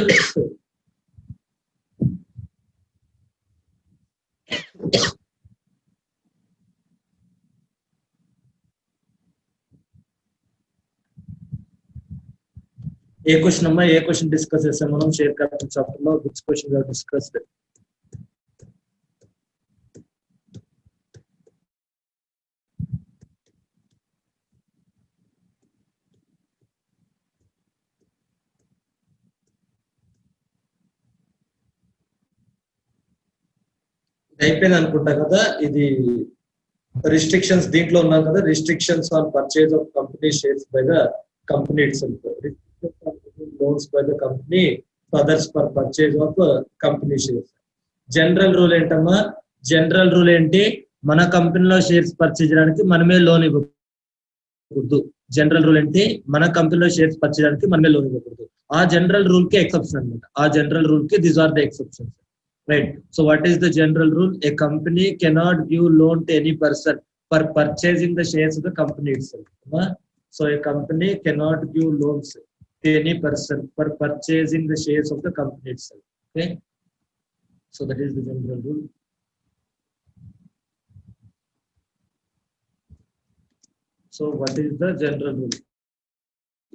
ఏ question అమ్మా, ఏ question discuss చేసాం మనం షేర్ క్యాపిటల్ చాప్టర్ లో? Which question we discussed? అయిపోయింది అనుకుంటా కదా. ఇది రిస్ట్రిక్షన్స్ దీంట్లో ఉన్నాం కదా, restrictions on purchase of company shares by the company itself, loans by the company others for purchase of company shares. General rule ఏంటమ్మా? జనరల్ రూల్ ఏంటి? మన కంపెనీలో షేర్స్ పర్చేజ్ చేయడానికి మనమే లోన్ ఇవ్వకూడదు. జనరల్ రూల్ ఏంటి? మన కంపెనీలో షేర్స్ పర్చేజ్ చేయడానికి మనమే లోన్ ఇవ్వకూడదు. ఆ జనరల్ రూల్ కి ఎక్సెప్షన్ అనమాట. ఆ జనరల్ రూల్ కి these are the exceptions. Right. So what is the general rule? A company cannot give loan to any person for purchasing the shares of the company itself. So a company cannot give loans to any person for purchasing the shares of the company itself. Okay. So that is the general rule. So what is the general rule?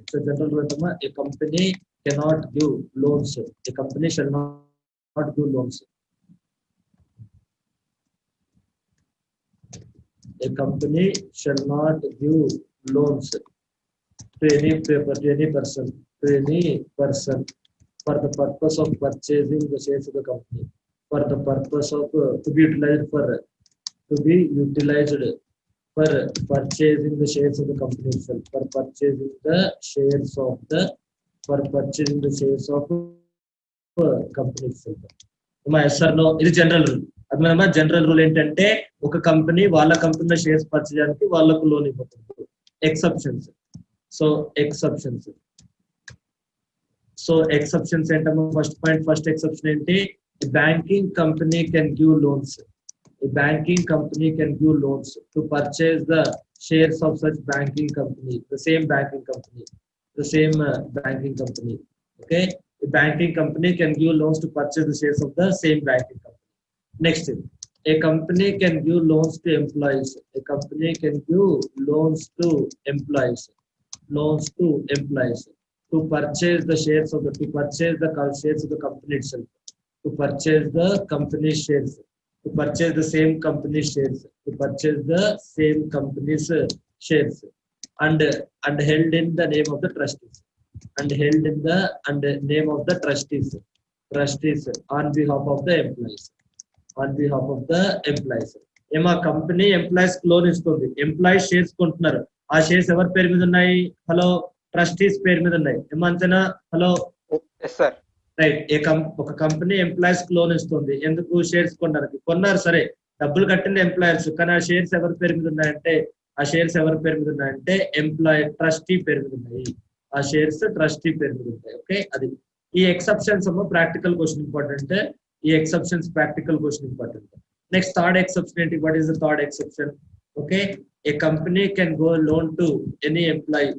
It's a general rule. A company cannot give loans. A company shall not give loans. A company shall not give loans to any person for the purpose of purchasing the shares of the company, for the purpose of to be utilized for purchasing the shares of the company itself, for purchasing the shares of the company itself. Yes or no? It is general rule. అదనమా general rule ఏంటంటే ఒక company వాళ్ళ కంపెనీలో shares purchase చేయడానికి వాళ్ళకు loan ఇవ్వకూడదు. Exceptions. So exceptions ఏంటమ్మా? First exception ఏంటి? Banking company can give loans. Banking company can give loans to purchase the shares of such banking company, the same banking company. Okay. Banking company can give loans to purchase the shares of the same banking company. Next, a company can give loans to employees. A company can give loans to employees to purchase the shares of the shares of the company itself, to purchase the company shares, to purchase the same company shares, and held in the name of the trustees. And held in the name of the trustees on behalf of the employees. ఏమా company employees loan ఇస్తుంది, employees shares కొంటున్నారు. ఆ shares ఎవరి పేరు మీద ఉన్నాయి? Hello, trustees పేరు మీద ఉన్నాయి. ఏమంతనా? Hello, right. ఒక కంపెనీ ఎంప్లాయీస్ లోన్ ఇస్తుంది. ఎందుకు? షేర్స్ కొన్నారు. సరే, డబ్బులు కట్టింది ఎంప్లాయర్స్, కానీ ఆ షేర్స్ ఎవరి పేరు మీద ఉన్నాయంటే ఎంప్లాయీ ట్రస్టీ పేరు మీద ఉన్నాయి. ఆ షేర్స్ ట్రస్టీ పేరు మీద ఉంటాయి. ఓకే. అది ఈ ఎక్సెప్షన్స్ అమ్మా practical question important. Next third exception ఏంటి? What is the third exception? Okay. A company can go loan to any employee.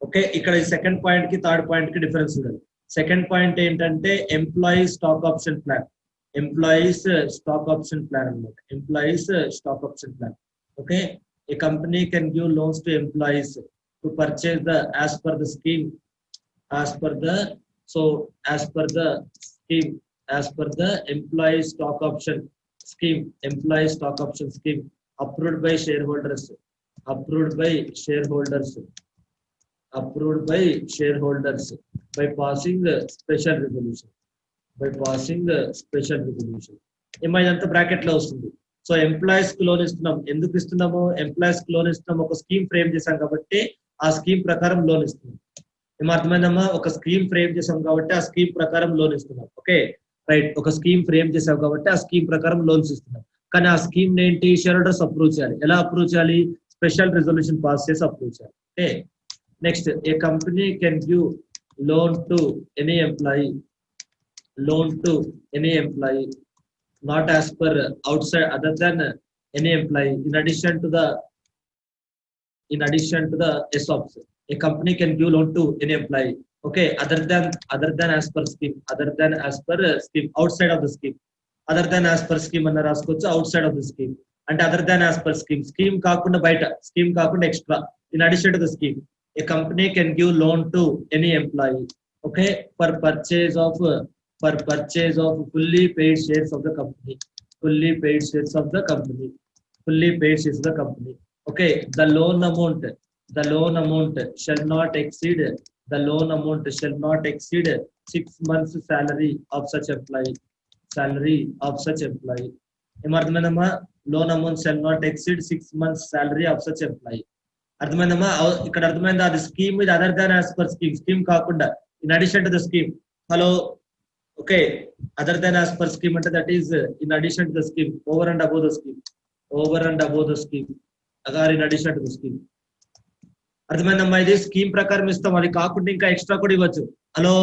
Okay. ఇక్కడ ఈ సెకండ్ పాయింట్ కి థర్డ్ పాయింట్ కి డిఫరెన్స్ ఉండాలి. సెకండ్ పాయింట్ ఏంటంటే ఎంప్లాయీ స్టాక్ ఆప్షన్ ప్లాన్ అన్నమాట. Okay. A company can give loans to employees to purchase as per the employee stock option scheme approved by shareholders by passing special resolution. ఇదంతా bracket లో వస్తుంది. So employees కి loan ఇస్తున్నాం. ఎందుకు ఇస్తున్నాము? Employees కి loan ఇస్తున్నాం, ఒక స్కీమ్ ఫ్రేమ్ చేశాం కాబట్టి ఆ స్కీమ్ ప్రకారం లోన్ ఇస్తున్నాం. ఏమర్థమైందమ్మా? ఒక స్కీమ్ ఫ్రేమ్ చేసాం కాబట్టి ఆ స్కీమ్ ప్రకారం లోన్ ఇస్తున్నాం. Okay, right. ఒక స్కీమ్ ఫ్రేమ్ చేసాం కాబట్టి ఆ స్కీమ్ ప్రకారం లోన్స్ ఇస్తున్నాం. కానీ ఆ స్కీమ్ ఏంటి? షేర్ హోల్డర్స్ అప్రూవ్ చేయాలి. ఎలా అప్రూవ్ చేయాలి? స్పెషల్ రిజల్యూషన్ పాస్ చేసి అప్రూవ్ చేయాలి. Okay. Next, A company can give loan to any employee not as per outside other than any employee in addition to the ESOPs. A company can give loan to any employee Okay, other than as per scheme, scheme, outside of the scheme. Other than as per scheme అన్న రాసుకోవచ్చు, outside of the scheme. And other than as per scheme కాకుండా బయట, scheme కాకుండా extra, in addition to the scheme, a company can give loan to any employee, okay, for purchase of fully paid shares of the company. Fully paid shares of the company. Okay, the loan amount shall not exceed 6 months salary of such employee. ఏమర్థమైందమ్మా? Loan amount shall not exceed 6 months salary of such employee. అర్థమైందమ్మా? ఇక్కడ అర్థమైందా? అది scheme ఇది other than as per scheme కాకుండా in addition to the scheme. Hello, okay, other than as per scheme అంటే that is in addition to the scheme, over and above the scheme, అగార్ in addition to the scheme. అర్థమైందమ్మా? ఇది scheme ప్రకారం ఇస్తాం, అది కాకుండా ఇంకా ఎక్స్ట్రా కూడా ఇవ్వచ్చు. Hello,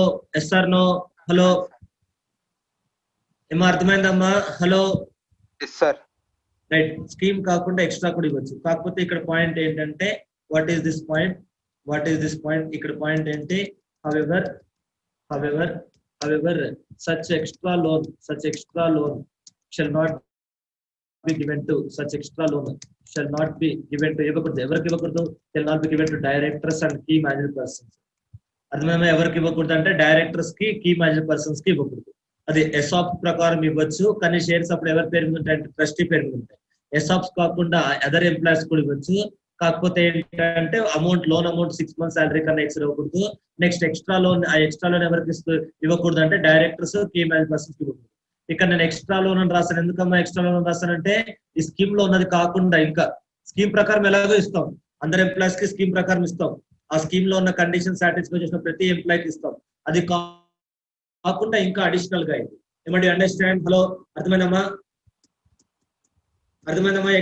yes or no? హలో, ఏమో అర్థమైందమ్మా? హలో, రైట్, స్కీమ్ కాకుండా ఎక్స్ట్రా కూడా ఇవ్వచ్చు. కాకపోతే ఇక్కడ పాయింట్ ఏంటంటే వాట్ ఈస్ దిస్ పాయింట్, ఇక్కడ పాయింట్ ఏంటి? However such extra loan shall not be given to ఇవ్వకూడదు. ఎవరికి ఇవ్వకూడదు? shall not be given to directors and key management persons. అర్థమైనా? ఎవరికి ఇవ్వకూడదు అంటే డైరెక్టర్స్ కి, కీ మేనేజర్ పర్సన్స్ కి ఇవ్వకూడదు. అది ఎసాప్స్ ప్రకారం ఇవ్వచ్చు, కానీ షేర్స్ అప్పుడు ఎవరి పేరు మీద ఉంటాయి అంటే ట్రస్టీ పేరు మీద ఉంటాయి. ఎసాప్స్ కాకుండా అదర్ ఎంప్లాయీస్ కూడా ఇవ్వచ్చు. కాకపోతే ఏంటంటే లోన్ అమౌంట్ 6 months salary కన్నా ఎక్స్ట్రా ఇవ్వకూడదు. నెక్స్ట్ ఎక్స్ట్రా లోన్ ఎవరికి ఇవ్వకూడదు అంటే డైరెక్టర్స్, కీ మేనేజర్ పర్సన్స్ ఇవ్వకూడదు. ఇక్కడ నేను ఎక్స్ట్రా లోన్ అని రాశాను. ఎందుకమ్మా ఎక్స్ట్రా లోన్ రాశానంటే ఈ స్కీమ్ లో ఉన్నది కాకుండా ఇంకా స్కీమ్ ప్రకారం ఎలాగో ఇస్తాం, అందరు ఎంప్లాయీస్ కి స్కీమ్ ప్రకారం ఇస్తాం. ఆ స్కీమ్ లో ఉన్న కండిషన్ సాటిస్ఫై చేసిన ప్రతి ఎంప్లాయీకి ఇస్తాం. అది కాకుండా ఇంకా అడిషనల్ గా అయింది. ఏమంటే అండర్స్టాండ్? హలో, అర్థమైందమ్మా?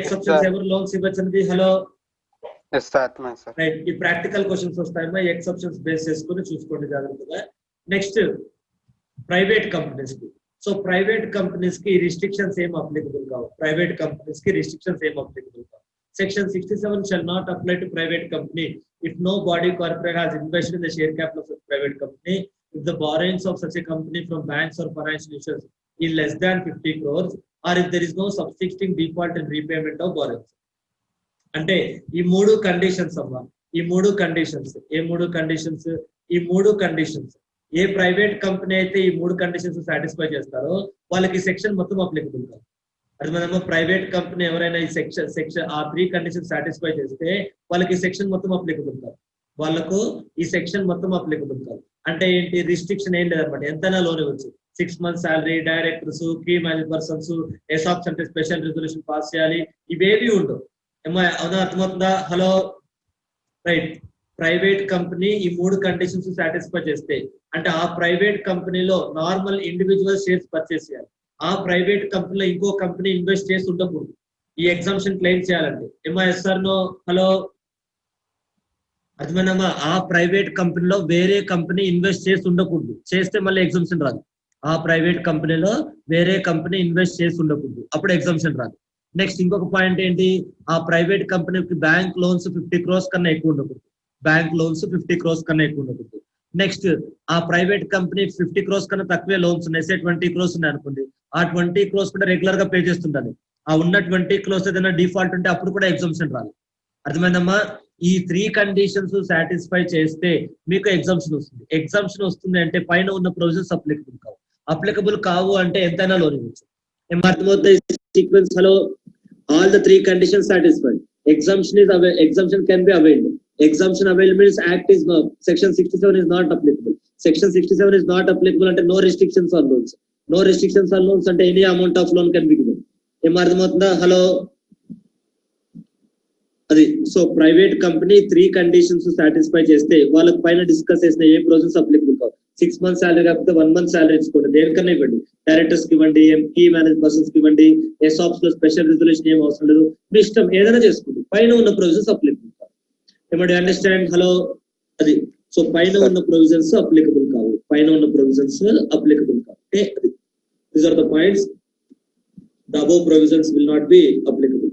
ఎక్సెప్షన్స్ ఎవరు లోన్స్ ఇవ్వచ్చు? Hello, right. ఈ ప్రాక్టికల్ క్వశ్చన్స్ వస్తాయమ్మా, ఎక్సెప్షన్స్ బేస్ చేసుకుని చూసుకోండి జాగ్రత్తగా. నెక్స్ట్ ప్రైవేట్ కంపెనీస్ కి. సో ప్రైవేట్ కంపెనీస్ కి రిస్ట్రిక్షన్స్ ఏం అప్లికబుల్ కావు. Section 67 shall not apply to private company if no body corporate has invested in the share capital of such private company, if the borrowings of such a company from banks or financial institutions is less than 50 crores, or if there is no subsisting default in repayment of borrowings. అంటే ఈ మూడు conditions అమ్మా, ఈ మూడు conditions ఏ private company అయితే ఈ మూడు conditions satisfy చేస్తారో వాళ్ళకి సెక్షన్ మొత్తం అప్లికబుల్ కాదు. అర్థమైందమ్మా? ప్రైవేట్ కంపెనీ ఎవరైనా ఈ సెక్షన్ ఆ 3 కండిషన్స్ సాటిస్ఫై చేస్తే వాళ్ళకి సెక్షన్ మొత్తం అప్లికబుల్ కాదు. అంటే ఏంటి? రిస్ట్రిక్షన్ ఏం లేదనమాట, ఎంతైనా లోన్ ఇవ్వచ్చు. 6 months salary, directors, key manager persons, ESOPs అంటే స్పెషల్ రిజల్యూషన్ పాస్ చేయాలి, ఇవేవి ఉండవు. అవునా? అర్థమవుతుందా? Hello, right. ప్రైవేట్ కంపెనీ ఈ 3 కండిషన్స్ సాటిస్ఫై చేస్తే అంటే ఆ ప్రైవేట్ కంపెనీలో నార్మల్ ఇండివిజువల్ షేర్స్ పర్చేస్ చేయాలి. ఆ ప్రైవేట్ కంపెనీలో ఇంకో కంపెనీ ఇన్వెస్ట్ చేసి ఉండకూడదు ఈ ఎగ్జామ్షన్ క్లెయిమ్ చేయాలంటే. Yes or no? హలో, అర్థమైందమ్మా? ఆ ప్రైవేట్ కంపెనీలో వేరే కంపెనీ ఇన్వెస్ట్ చేసి ఉండకూడదు. చేస్తే మళ్ళీ ఎగ్జామ్షన్ రాదు. ఆ ప్రైవేట్ కంపెనీలో వేరే కంపెనీ ఇన్వెస్ట్ చేసి ఉండకూడదు, అప్పుడు ఎగ్జామ్షన్ రాదు. నెక్స్ట్ ఇంకొక పాయింట్ ఏంటి? ఆ ప్రైవేట్ కంపెనీకి బ్యాంక్ లోన్స్ 50 crores కన్నా ఎక్కువ ఉండకూడదు. నెక్స్ట్ ఆ ప్రైవేట్ కంపెనీ 50 crores కన్నా తక్కువే లోన్స్ ఉన్నాయి, 20 crores ఉన్నాయి అనుకోండి, ఆ 20 crores కూడా రెగ్యులర్ గా పే చేస్తుండాలి. ఆ ఉన్న 20 crores ఏదైనా డిఫాల్ట్ ఉంటే అప్పుడు కూడా ఎగ్జామ్షన్ రాదు. అర్థమైందమ్మా? ఈ 3 కండిషన్స్ సాటిస్ఫై చేస్తే మీకు ఎగ్జామ్షన్ వస్తుంది అంటే పైన ఉన్న ప్రొవిజన్స్ అప్లికబుల్ కావు అంటే ఎంతైనా లోన్ ఇవ్వచ్చు. ఏమర్థమవుతాయి sequence? Hello, all the 3 conditions satisfied, exemption can be availed. Exemption availed means act is no, section 67 is not applicable. Section 67 is not applicable అంటే no restrictions on loans అంటే any amount of loan can be given. ఏమర్థమవుతుందా? Hello, అది. So private company 3 conditions satisfy చేస్తే వాళ్ళకి పైన discuss చేసిన ఏ provisions applicable కావు. 6 months salary కాకపోతే 1 month salary ఇచ్చుకోండి, దేనికన్నా ఇవ్వండి. డైరెక్టర్స్ కి ఇవ్వండి, కీ మేనేజర్ పర్సన్స్ కి ఇవ్వండి, ఎసాప్స్ లో స్పెషల్ రిజల్యూషన్ ఏం అవసరం లేదు, మీ ఇష్టం ఏదైనా చేసుకోండి. పైన ఉన్న ప్రొవిజన్స్ అప్లికబుల్ కావు. ఏమంటే అండర్స్టాండ్? హలో, అది. సో పైన ఉన్న ప్రొవిజన్స్ అప్లికబుల్ కావు. ఓకే, అది. These are the points. The above provisions will not be applicable.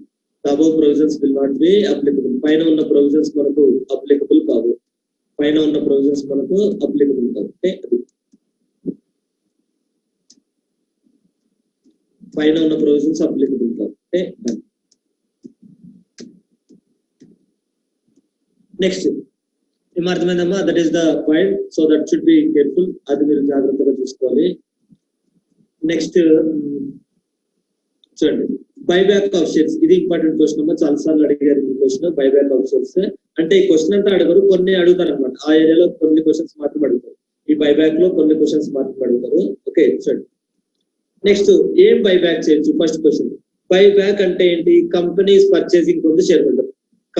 పైన ఉన్న ప్రొవిజన్స్ మనకు అప్లికబుల్ కావు. పైన ఉన్న ప్రొవిజన్స్ మనకు అప్లికబుల్ కాబట్టి అది పైన ఉన్న ప్రొవిజన్స్ అప్లికబుల్ కాబట్టి నెక్స్ట్ ఏమర్థమైందమ్మా? That is the point. So that should be careful. అది మీరు జాగ్రత్తగా చూసుకోవాలి. నెక్స్ట్ చూడండి, బైబ్యాక్ ఆఫ్ షేర్స్. ఇది ఇంపార్టెంట్ క్వశ్చన్ అమ్మా, చాలా సార్లు అడిగారు ఈ క్వశ్చన్. బైబ్యాక్ ఆఫ్ షేర్స్ అంటే ఈ క్వశ్చన్ అంతా అడగరు, కొన్ని అడుగుతారు అనమాట. ఆ ఏరియాలో కొన్ని క్వశ్చన్స్ మాత్రం అడుగుతారు, ఈ బైబ్యాక్ లో కొన్ని క్వశ్చన్స్ మాత్రం అడుగుతారు. ఓకే చూడండి, నెక్స్ట్ ఏం బైబ్యాక్ చేయొచ్చు? ఫస్ట్ క్వశ్చన్, బైబ్యాక్ అంటే ఏంటి? Companies purchasing from the share holder.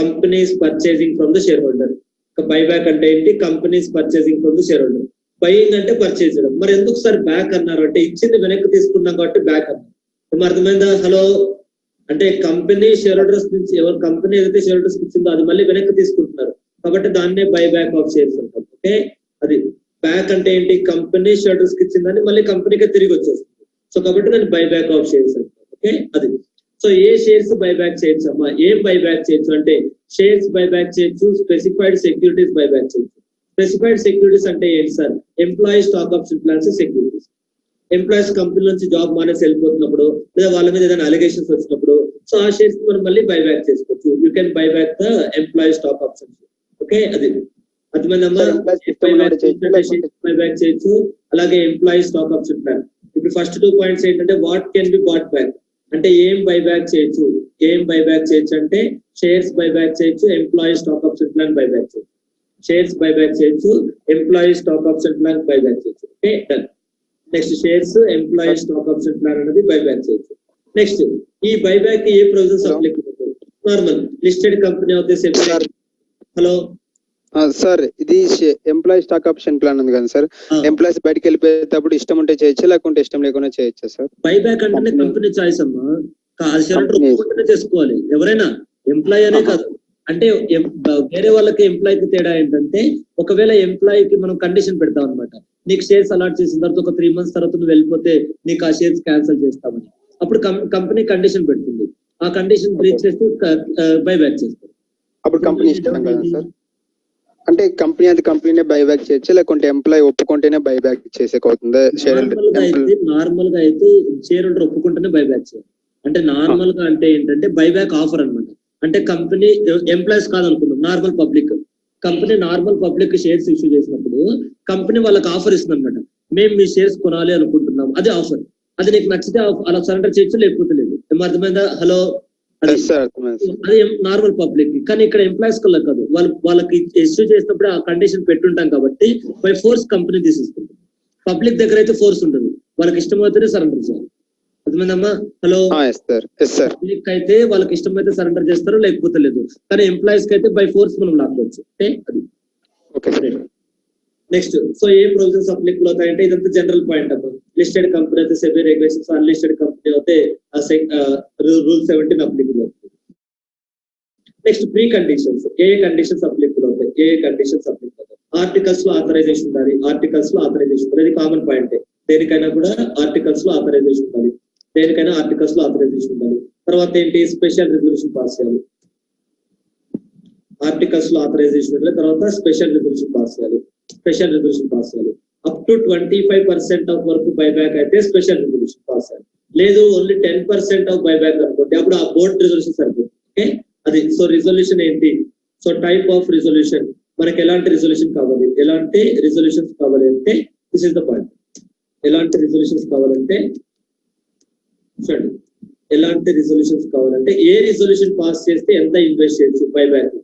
Companies purchasing from the share holder. Buyback అంటే ఏంటి? Companies purchasing from the share holder. Buying అంటే పర్చేజ్ చేయడం. మరి ఎందుకు సార్ బ్యాక్ అన్నారు అంటే, ఇచ్చింది వెనక్కి తీసుకున్నాం కాబట్టి బ్యాక్ అన్నారు. అర్థమైందా? హలో అంటే కంపెనీ షేర్ హోల్డర్స్ నుంచి, ఎవరు కంపెనీ ఏదైతే షేర్ హోల్డర్స్ ఇచ్చిందో అది మళ్ళీ వెనక్కి తీసుకుంటున్నారు కాబట్టి దాన్నే బైబ్యాక్ ఆఫ్ షేర్స్ అంటారు. ఓకే, అది బ్యాక్ అంటే ఏంటి? కంపెనీ షేర్ హోల్డర్స్ కి ఇచ్చిందని మళ్ళీ కంపెనీకి తిరిగి వచ్చేస్తుంది. సో కాబట్టి దాన్ని బైబ్యాక్ ఆఫ్ షేర్స్ అంటారు. ఓకే, అది. సో ఏ షేర్స్ బైబ్యాక్ చేయొచ్చు అమ్మా? ఏం బైబ్యాక్ చేయొచ్చు అంటే, షేర్స్ బైబ్యాక్ చేయొచ్చు, స్పెసిఫైడ్ సెక్యూరిటీస్ బైబ్యాక్ చేయొచ్చు. స్పెసిఫైడ్ సెక్యూరిటీస్ అంటే ఏంటి sir? Employee stock option plans securities. Employees company నుంచి జాబ్ మానేసి వెళ్ళిపోతున్నప్పుడు, లేదా వాళ్ళ మీద ఏదైనా అలిగేషన్స్ వచ్చినప్పుడు, సో ఆ షేర్స్ మనం మళ్ళీ బైబ్యాక్ చేసుకోవచ్చు. You can buyback the employee stock options. Okay, అది అర్థమైందమ్మా? బైబ్యాక్ చేయొచ్చు, అలాగే ఎంప్లాయీ స్టాక్ ఆప్షన్ ప్లాన్. ఇప్పుడు ఫస్ట్ 2 పాయింట్స్ ఏంటంటే, what can be bought back అంటే ఏం బైబ్యాక్ చేయొచ్చు? ఏం బైబ్యాక్ చేయొచ్చు అంటే, షేర్స్ బైబ్యాక్ చేయొచ్చు, employee stock option plan buyback చేయొచ్చు. షేర్స్ బైబ్యాక్ చేయొచ్చు, employee stock option plan buyback చేయొచ్చు. Okay done. Next shares, employee stock option plan అనేది బైబ్యాక్ చేయొచ్చు. నెక్స్ట్ ఈ బైబ్యాక్ ఏ provisions applicable? Normal listed company అవుతే. హలో సార్, ఇది ఎంప్లాయీ స్టాక్ ఆప్షన్ ప్లాన్ ఉంది కదా సార్, ఎంప్లాయీస్ బయటకు వెళ్ళిపోయేటప్పుడు ఇష్టం ఉంటే చేయొచ్చు, లేకుంటే ఇష్టం లేకుండా చేయొచ్చా సార్? బైబ్యాక్ అంటే కంపెనీ చాయిస్ అమ్మా, చేసుకోవాలి. ఎవరైనా ఎంప్లాయీ అనే కాదు, అంటే వేరే వాళ్ళకి ఎంప్లాయీకి తేడా ఏంటంటే, ఒకవేళ ఎంప్లాయీకి మనం కండిషన్ పెడతాం అనమాట, నీకు షేర్స్ అలాట్ చేసిన తర్వాత ఒక 3 months తర్వాత నువ్వు వెళ్ళిపోతే నీకు ఆ షేర్స్ క్యాన్సిల్ చేస్తామని. అప్పుడు కంపెనీ కండిషన్ పెడుతుంది, ఆ కండిషన్ బ్రీచ్ చేస్తే బైబ్యాక్ చేస్తారు. అప్పుడు కంపెనీ ఇష్టం కదా సార్? అంటే కంపెనీ బైబ్యాక్ చేయొచ్చు, లేకుంటే ఎంప్లాయీ ఒప్పుకుంటేనే బైబ్యాక్ చేసేకవుతుందా? నార్మల్ గా అయితే షేర్ హోల్డర్ ఒప్పుకుంటేనే బైబ్యాక్ చేయాలి. అంటే నార్మల్ గా అంటే ఏంటంటే బైబ్యాక్ ఆఫర్ అనమాట. అంటే కంపెనీ ఎంప్లాయీస్ కాదనుకుందాం, normal public. Company normal public shares issue చేసినప్పుడు కంపెనీ వాళ్ళకి ఆఫర్ ఇస్తుంది అనమాట, మేము మీ షేర్స్ కొనాలి అనుకుంటున్నాం, అది ఆఫర్. అది నీకు నచ్చితే అలా సరెండర్ చేయొచ్చు, లేకపోతే లేదు. ఏమర్థమైందా? హలో అది నార్మల్ పబ్లిక్. కానీ ఇక్కడ ఎంప్లాయీస్ కల్లా కాదు, వాళ్ళకి ఇష్యూ చేసినప్పుడు ఆ కండిషన్ పెట్టుంటాం కాబట్టి బై ఫోర్స్ కంపెనీ తీసేస్తుంది. పబ్లిక్ దగ్గర అయితే ఫోర్స్ ఉంటుంది, వాళ్ళకి ఇష్టమైతేనే సరెండర్ చేయాలి. అర్థమైందమ్మా? హలో పబ్లిక్ అయితే వాళ్ళకి ఇష్టమైతే సరెండర్ చేస్తారు, లేకపోతే లేదు. కానీ ఎంప్లాయీస్ కి అయితే బై ఫోర్స్ మనం లాక్కోవచ్చు. అది నెక్స్ట్. సో ఏ ప్రొవిజన్స్ అప్లికబుల్ అవుతాయంటే, ఇదంతా జనరల్ పాయింట్ అమ్మా. లిస్టెడ్ కంపెనీ అయితే సెబీ రెగ్యులేషన్స్, అన్లిస్టెడ్ కంపెనీ అయితే రూల్ 17 అప్లికబుల్ అవుతుంది. Next preconditions. ఏ కండిషన్స్ అప్లికబుల్ అవుతాయి? ఆర్టికల్స్ లో ఆథరైజేషన్ ఉండాలి. ఇది కామన్ పాయింట్. దేనికైనా కూడా ఆర్టికల్స్ లో ఆథరైజేషన్ ఉండాలి. తర్వాత ఏంటి? స్పెషల్ రిజల్యూషన్ పాస్ చేయాలి. ఆర్టికల్స్ లో ఆథరైజేషన్ ఉండాలి, తర్వాత స్పెషల్ రిజల్యూషన్ పాస్ చేయాలి. అప్ టు 25% ఆఫ్ వరకు బైబ్యాక్ అయితే స్పెషల్ రిజల్యూషన్ పాస్ చేయాలి. లేదు ఓన్లీ 10% ఆఫ్ బైబ్యాక్ అనుకోండి, అప్పుడు ఆ బోర్డ్ రిజల్యూషన్ సరిపోతుంది. ఓకే, అది. సో రిజల్యూషన్ ఏంటి? సో టైప్ ఆఫ్ రిజల్యూషన్, మనకి ఎలాంటి రిజల్యూషన్స్ కావాలి అంటే, దిస్ ఇస్ ద పాయింట్. ఎలాంటి రిజల్యూషన్స్ కావాలంటే ఏ రిజల్యూషన్ పాస్ చేస్తే ఎంత ఇన్వెస్ట్ చేయొచ్చు బైబ్యాక్.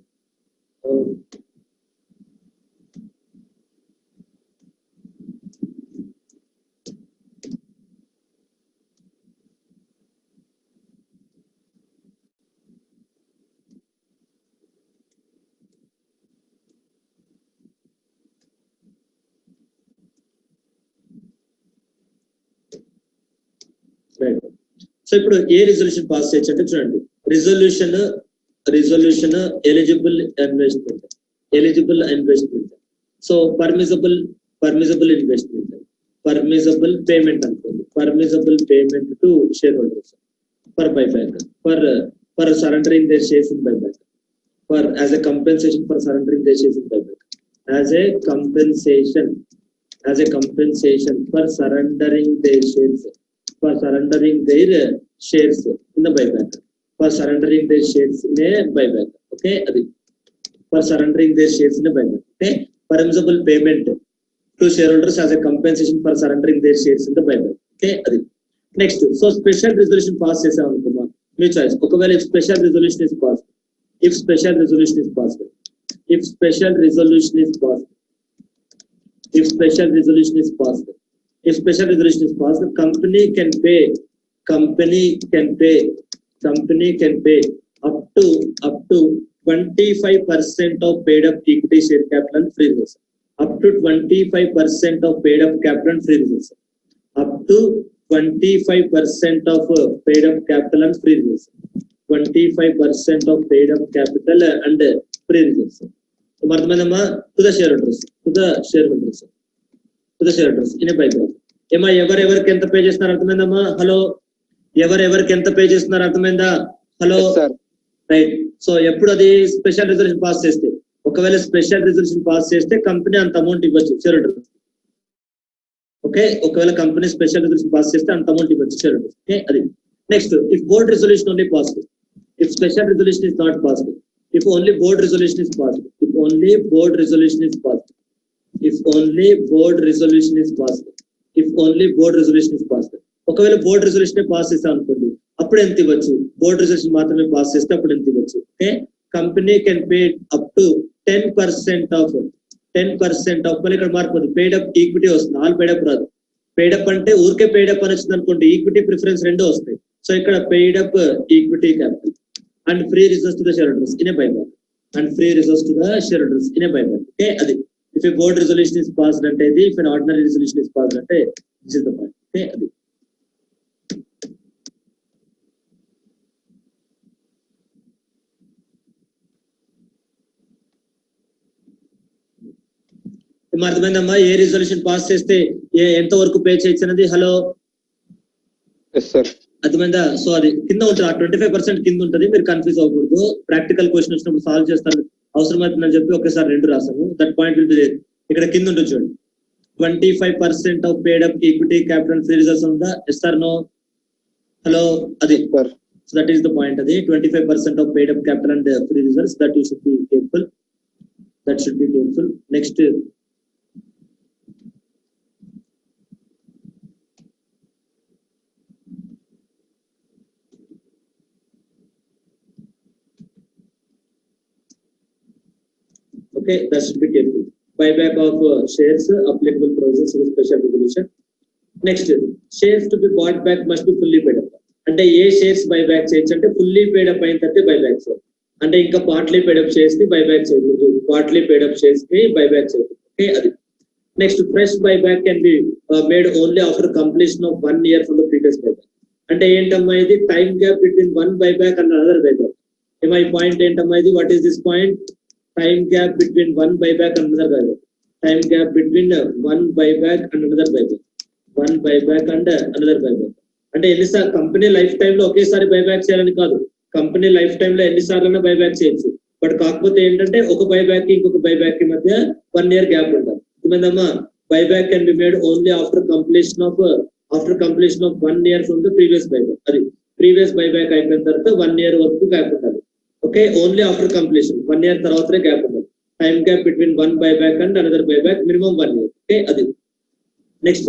సో ఇప్పుడు ఏ రిజల్యూషన్ పాస్ చేయొచ్చు అంటే, చూడండి, resolution eligible investment, so permissible investment, permissible payment అనుకోండి, permissible payment to share holders for buyback, for surrendering their shares in buyback, for as a compensation for surrendering their shares in buyback. as a compensation for surrendering their shares in the buyback. For surrendering their shares in a buyback. Okay, adi. For surrendering their shares in a buyback. Okay, permissible payment to shareholders as a compensation for surrendering their shares in the buyback. Okay, adi. Next, so special resolution pass చేసాం అనుకున్నా మీ choice. ఒకవేళ if special resolution is passed, if special resolution is passed, the company can pay up to 25% of paid up equity share capital and free reserves. Up to 25% of paid up capital and free reserves. Up to 25% of paid up capital and free reserves. 25% of paid up capital and free reserves. To the shareholders in a buyback. Ema ఎవరెవరికి ఎంత pay చేస్తున్నారు అర్థమైందమ్మా? Hello, ఎవరెవరికి ఎంత pay చేస్తున్నారు అర్థమైందా? Hello, right. So ఎప్పుడు అది స్పెషల్ రిజల్యూషన్ పాస్ చేస్తే, ఒకవేళ స్పెషల్ రిజల్యూషన్ పాస్ చేస్తే కంపెనీ అంత అమౌంట్ ఇవ్వచ్చు షేర్హోల్డర్స్. ఓకే, ఒకవేళ కంపెనీ స్పెషల్ రిజల్యూషన్ పాస్ చేస్తే అంత అమౌంట్ ఇవ్వచ్చు షేర్హోల్డర్స్. ఓకే, అది. Next, if board resolution only possible, if special resolution is not possible, if only board resolution is possible, if only board resolution is possible, ఒకవేళ board resolution pass చేస్తాం అనుకోండి, అప్పుడు ఎంత ఇవ్వచ్చు? బోర్డ్ రెజల్యూషన్ మాత్రమే pass చేస్తే అప్పుడు ఎంత ఇవ్వచ్చు? Okay, company can pay up to 10% of మళ్ళీ ఇక్కడ మార్పు పెయిడ్ అప్ ఈక్విటీ వస్తుంది. ఆల్ పెయిడ్ అప్ రాదు. పెయిడ్ అప్ అంటే ఊరికే పెయిడ్ అప్ అని వచ్చింది అనుకోండి, ఈక్విటీ ప్రిఫరెన్స్ రెండు వస్తాయి. సో ఇక్కడ paid up equity capital and free reserves to the shareholders in a buyback. Okay, adi. If a board resolution is passed ante idi, if an ordinary resolution is passed ante, this is the point. Okay, adi. అర్థమైందమ్మా? ఏ resolution pass చేస్తే ఎంత వరకు pay చేయొచ్చు అనేది. Hello, yes sir, అర్థమైందా? So అది కింద ఉంటుంది, 25% కింద ఉంటుంది. మీరు కన్ఫ్యూజ్ అవ్వకూడదు. ప్రాక్టికల్ క్వశ్చన్ వచ్చినప్పుడు సాల్వ్ చేస్తారు. అవసరమైతుందని చెప్పి ఒకేసారి 2 రాశాను. That point will be there. ఇక్కడ కింద ఉంటుంది చూడండి, 25% of paid up equity capital free reserves ఉందా? Yes or no? హలో, అది. So that is the point. అది 25% of paid up capital and free reserves. That you should be careful. Next, okay, that should be careful. Buyback of shares, applicable provisions of special resolution. Next, shares to be bought back must be fully paid up. అంటే ఏ shares buyback చేయొచ్చు అంటే fully పేడ్ up అయిన తర్వాత buyback చేయాలి. అంటే ఇంకా partly పేడ్ up shares ని buyback చేయకూడదు. పార్ట్లీ పేడ్ అప్ షేర్స్ ని బైబ్యాక్ చేయకూడదు. ఓకే, అది. Next, fresh buyback can be made only after completion of 1 year from the previous buyback. అంటే ఏంటమ్మా ఇది? Time gap between one buyback and another buyback. ఏమా ఈ పాయింట్ ఏంటమ్మా ఇది? What is this point? Time gap between one buyback and another buyback. Time gap between one buyback and another buyback. అంటే ఎన్నిసార్లు company life time లో ఒకేసారి buyback చేయాలని కాదు. కంపెనీ లైఫ్ టైమ్ లో ఎన్నిసార్లు బైబ్యాక్ చేయొచ్చు. బట్ కాకపోతే ఏంటంటే ఒక బైబ్యాక్ కి ఇంకొక బైబ్యాక్ కి మధ్య 1 year గ్యాప్ ఉంటుంది. ఏమైందమ్మా? Buyback can be made only after completion of 1 year from the previous buyback. అది ప్రీవియస్ బైబ్యాక్ అయిపోయిన తర్వాత 1 year వరకు గ్యాప్ ఉండాలి. Okay, only after completion 1 year తర్వాతనే గ్యాప్ ఉండాలి. Time gap between one buyback and another buyback minimum 1 year. Okay, అది. Next,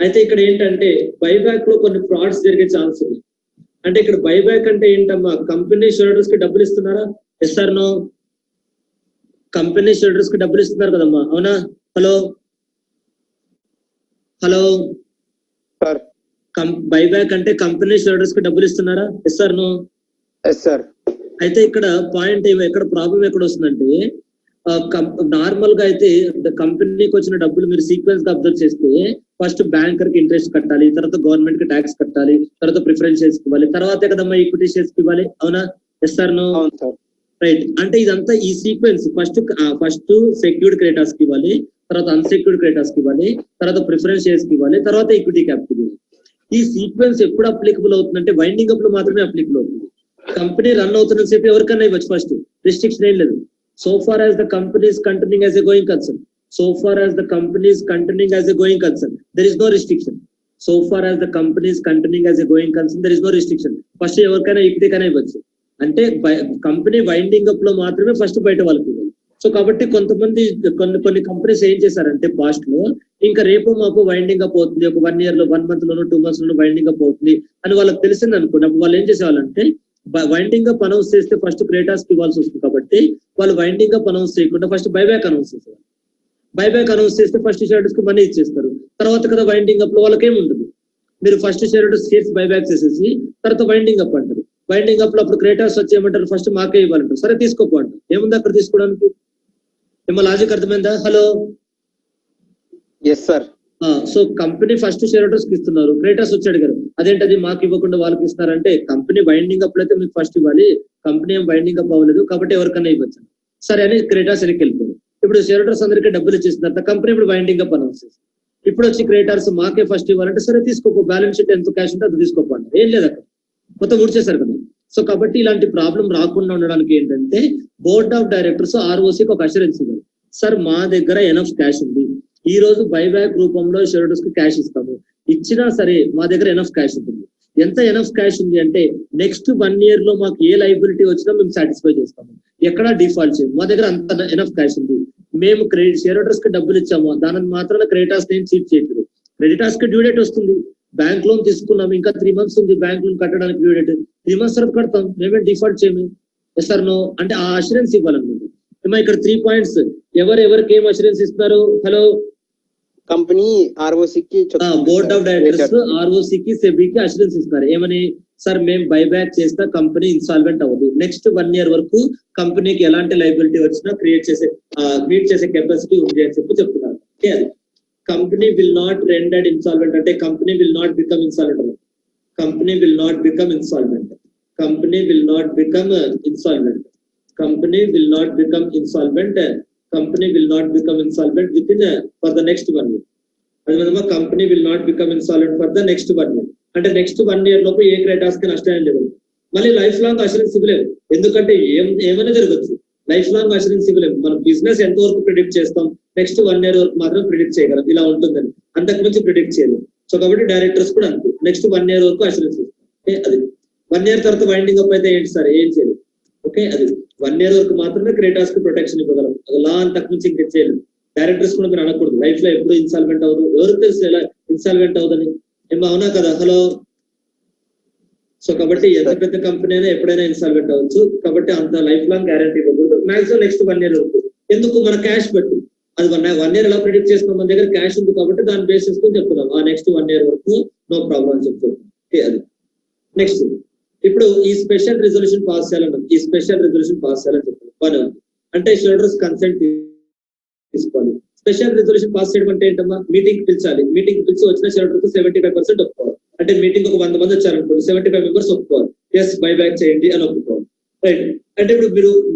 అయితే ఇక్కడ ఏంటంటే బైబ్యాక్ లో కొన్ని ఫ్రాడ్స్ జరిగే ఛాన్స్ ఉంది. అంటే ఇక్కడ బైబ్యాక్ అంటే ఏంటమ్మా? కంపెనీ షేర్హోల్డర్స్ కి డబ్బులు ఇస్తున్నారా? Yes or no? Company shareholders కి డబ్బులు ఇస్తున్నారు కదమ్మా, అవునా? హలో, బైబ్యాక్ అంటే కంపెనీ షేర్హోల్డర్స్ కి డబ్బులు ఇస్తున్నారా? Yes or no? Yes sir. అయితే ఇక్కడ పాయింట్ ఎక్కడ ప్రాబ్లం ఎక్కడ వస్తుందంటే, నార్మల్ గా అయితే కంపెనీకి వచ్చిన డబ్బులు మీరు సీక్వెన్స్ గా అబ్జర్వ్ చేస్తే ఫస్ట్ బ్యాంకర్ కి ఇంట్రెస్ట్ కట్టాలి, తర్వాత గవర్నమెంట్ కి ట్యాక్స్ కట్టాలి, తర్వాత ప్రిఫరెన్స్ షేర్స్ ఇవ్వాలి, తర్వాతే కదమ్మా ఈక్విటీ షేర్స్ ఇవ్వాలి, అవునా? Yes or no? రైట్. అంటే ఇదంతా ఈ సీక్వెన్స్ ఫస్ట్ సెక్యూర్డ్ క్రెడిటార్స్ కి ఇవ్వాలి, తర్వాత అన్సెక్యూర్డ్ క్రెడిటార్స్ కి ఇవ్వాలి, తర్వాత ప్రిఫరెన్స్ షేర్స్ కి ఇవ్వాలి, తర్వాత ఈక్విటీ క్యాపిటల్ ఇవ్వాలి. ఈ సీక్వెన్స్ ఎప్పుడు అప్లికబుల్ అవుతుందంటే వైండింగ్ అప్ లో మాత్రమే అప్లికబుల్ అవుతుంది. కంపెనీ రన్ అవుతున్న సేపు ఎవరికన్నా ఇవ్వచ్చు, ఫస్ట్ రిస్ట్రిక్షన్ ఏం లేదు. So far as the company is continuing as a going concern, so far as the company is continuing as a going concern, there is no restriction. So far as the company is continuing as a going concern, there is no restriction. First ఎవరికైనా ఇప్పటికైనా ఇవ్వచ్చు. అంటే company winding up లో మాత్రమే first బయట వాళ్ళకి ఇవ్వాలి. So కాబట్టి కొంతమంది కొన్ని కంపెనీస్ ఏం చేశారంటే పాస్ట్ లో ఇంకా రేపు మాకు వైండింగ్ అప్ అవుతుంది, ఒక 1 year లో 1 month లోనో 2 months లోనో వైండింగ్ అప్ అవుతుంది అని వాళ్ళకి తెలిసింది అనుకోండి. అప్పుడు వాళ్ళు ఏం చేసేవాళ్ళంటే వైండింగ్ అప్ అనౌన్స్ చేస్తే ఫస్ట్ క్రేటాస్ కి ఇవ్వాల్సి వస్తుంది కాబట్టి వాళ్ళు వైండింగ్ అప్ అనౌన్స్ చేయకుండా ఫస్ట్ బైబ్యాక్ అనౌన్స్ చేసేవాళ్ళు. బైబ్యాక్ అనౌన్స్ చేస్తే ఫస్ట్ షేర్స్ కి మనీ ఇచ్చేస్తారు. తర్వాత కదా వైండింగ్ అప్ లో వాళ్ళకేం ఉండదు. మీరు ఫస్ట్ షేర్స్ బైబ్యాక్ చేసేసి తర్వాత వైండింగ్ అప్ అంటారు. వైండింగ్ అప్ లో అప్పుడు క్రేటాస్ వచ్చేయమంటారు, ఫస్ట్ మాకే ఇవ్వాలంటారు. సరే తీసుకోపో అంటారు. ఏముంది అక్కడ తీసుకోవడానికి? ఏమో లాజిక్ అర్థమైందా? Hello, yes sir. So company first share holders కి ఇస్తున్నారు, క్రేటాస్ వచ్చి అడిగారు అదేంటది మాకు ఇవ్వకుండా వాళ్ళకి ఇస్తారంటే కంపెనీ వైండింగ్ అప్ అయితే మీకు ఫస్ట్ ఇవ్వాలి, కంపెనీ ఏం వైండింగ్ అప్ అవ్వలేదు కాబట్టి ఎవరికైనా ఇవ్వచ్చు. సరే అని క్రేటాస్ వెనక్కి వెళ్ళిపోయారు. ఇప్పుడు షేర్ హోల్డర్స్ అందరికీ డబ్బులు ఇచ్చేస్తున్నారు, కంపెనీ ఇప్పుడు వైండింగ్ అప్ అనౌన్స్ చేసి ఇప్పుడు వచ్చి క్రేటార్స్ మాకే ఫస్ట్ ఇవ్వాలంటే సరే తీసుకోపో, బ్యాలెన్స్ షీట్ ఎంత క్యాష్ ఉంటే అది తీసుకోపో అంటారు. ఏం లేదు అక్కడ, మొత్తం ఊడ్చేశారు కదా. సో కాబట్టి ఇలాంటి ప్రాబ్లం రాకుండా ఉండడానికి ఏంటంటే బోర్డ్ ఆఫ్ డైరెక్టర్స్ ఆర్ఓసీకి ఒక అష్యూరెన్స్ ఇవ్వాలి. సార్ మా దగ్గర ఎనఫ్ క్యాష్ ఉంది, ఈ రోజు బైబ్యాక్ రూపంలో షేర్ హోల్డర్స్ కి క్యాష్ ఇస్తాము, ఇచ్చినా సరే మా దగ్గర ఎనఫ్ క్యాష్ ఉంటుంది. ఎంత ఎనఫ్ క్యాష్ ఉంది అంటే నెక్స్ట్ 1 year లో మాకు ఏ లైబిలిటీ వచ్చినా మేము సాటిస్ఫై చేస్తాము, ఎక్కడా డిఫాల్ట్ చేయము, మా దగ్గర అంత ఎనఫ్ క్యాష్ ఉంది. మేము షేర్ హోల్డర్స్ కి డబ్బులు ఇచ్చాము, దాని మాత్రాన క్రెడిటార్స్ ఏం చీట్ చేయలేదు. క్రెడిటార్స్ కి డ్యూ డేట్ వస్తుంది, బ్యాంక్ లోన్ తీసుకున్నాము ఇంకా 3 months ఉంది బ్యాంక్ లోన్ కట్టడానికి డ్యూ డేట్, 3 months తర్వాత కడతాం, మేమే డిఫాల్ట్ చేయము. ఎస్ ఆర్ నో అంటే ఆ అష్యూరెన్స్ ఇవ్వాలన్నమాట. ఏమో ఇక్కడ 3 points ఎవరికి ఏం అష్యూరెన్స్ ఇస్తున్నారు? హలో, కంపెనీ ఆర్ఓసీకి బోర్డ్ ఆఫ్ డైరెక్టర్స్ ఆర్ఓసీకి సెబీకి అష్యూరెన్స్ ఇస్తున్నారు. ఏమని? సార్ మేము బైబ్యాక్ చేస్తా, కంపెనీ ఇన్సాల్వెంట్ అవ్వదు, నెక్స్ట్ 1 year వరకు కంపెనీకి ఎలాంటి లైబిలిటీ వచ్చినా మీట్ చేసే కెపాసిటీ ఉంది అని చెప్తున్నారు. ఓకే, అది company will not rendered insolvent అంటే company will not become insolvent, company will not become insolvent, company will not become insolvent, company will not become insolvent, company will not become insolvent within for the next 1 year. అదేవిధంగా company will not become insolvent for the next 1 year అంటే next 1 year లోపు ఏ creditors కి నష్టం లేదు. మళ్ళీ life long assurance ఇవ్వలేము, ఎందుకంటే ఏమైనా జరగచ్చు. లైఫ్ లాంగ్ అష్యూరెన్స్ ఇవ్వలేము. మనం బిజినెస్ ఎంత వరకు ప్రిడిక్ట్ చేస్తాం, నెక్స్ట్ 1 year వరకు మాత్రం ప్రిడిక్ట్ చేయగలం, ఇలా ఉంటుందని, అంతకు మించి ప్రిడిక్ట్ చేయలేము. సో కాబట్టి డైరెక్టర్స్ కూడా అంతే, నెక్స్ట్ 1 year వరకు అష్యూరెన్స్ ఇస్తాం. అది 1 year తర్వాత వైండింగ్ అప్ అయితే ఏంటి సార్, ఏం చేయలేదు. ఓకే, అది 1 year వరకు మాత్రమే క్రెడిటార్స్ కి ప్రొటెక్షన్ ఇవ్వగలం, లా అంతకు మించి ఇంకా చేయలేదు. డైరెక్టర్స్ కూడా మీరు అనకూడదు లైఫ్ లో ఎప్పుడు ఇన్సాల్వెంట్ అవ్వదు, ఎవరికి తెలుసు ఎలా ఇన్సాల్వెంట్ అవుదని. ఏమో అవునా కదా? హలో, సో కాబట్టి ఎంత పెద్ద కంపెనీ అయినా ఎప్పుడైనా ఇన్సాల్వెంట్ అవ్వచ్చు, కాబట్టి అంత లైఫ్ లాంగ్ గ్యారంటీ ఇవ్వకూడదు. మాక్సిమం నెక్స్ట్ 1 year వరకు. ఎందుకు? మన క్యాష్ బట్టి అది 1 year ఎలా ప్రిడిక్ట్ చేస్తున్నాం, మన దగ్గర క్యాష్ ఉంది కాబట్టి దాన్ని బేస్ చేసుకుని చెప్తున్నాం ఆ నెక్స్ట్ 1 year వరకు నో ప్రాబ్లం అని చెప్తున్నాం. ఓకే, అది నెక్స్ట్. ఇప్పుడు ఈ స్పెషల్ రిజల్యూషన్ పాస్ చేయాలన్నాం, ఈ స్పెషల్ రిజల్యూషన్ పాస్ చేయాలని చెప్తాం. పని అంటే షేర్హోల్డర్స్ కన్సెంట్ తీసుకోవాలి. స్పెషల్ రిజల్యూషన్ పాస్ చేయడం అంటే ఏంటమ్మా? మీటింగ్ పిలిచాలి, మీటింగ్ పిలిచి వచ్చిన షేర్హోల్డర్స్ 75% ఒప్పుకోవాలి. అంటే మీటింగ్ ఒక 100 మంది వచ్చారనుకోండి, 75 members ఒప్పుకోవాలి, ఎస్ బైబ్యాక్ చేయండి అని ఒప్పుకోవాలి. రైట్. అంటే ఇప్పుడు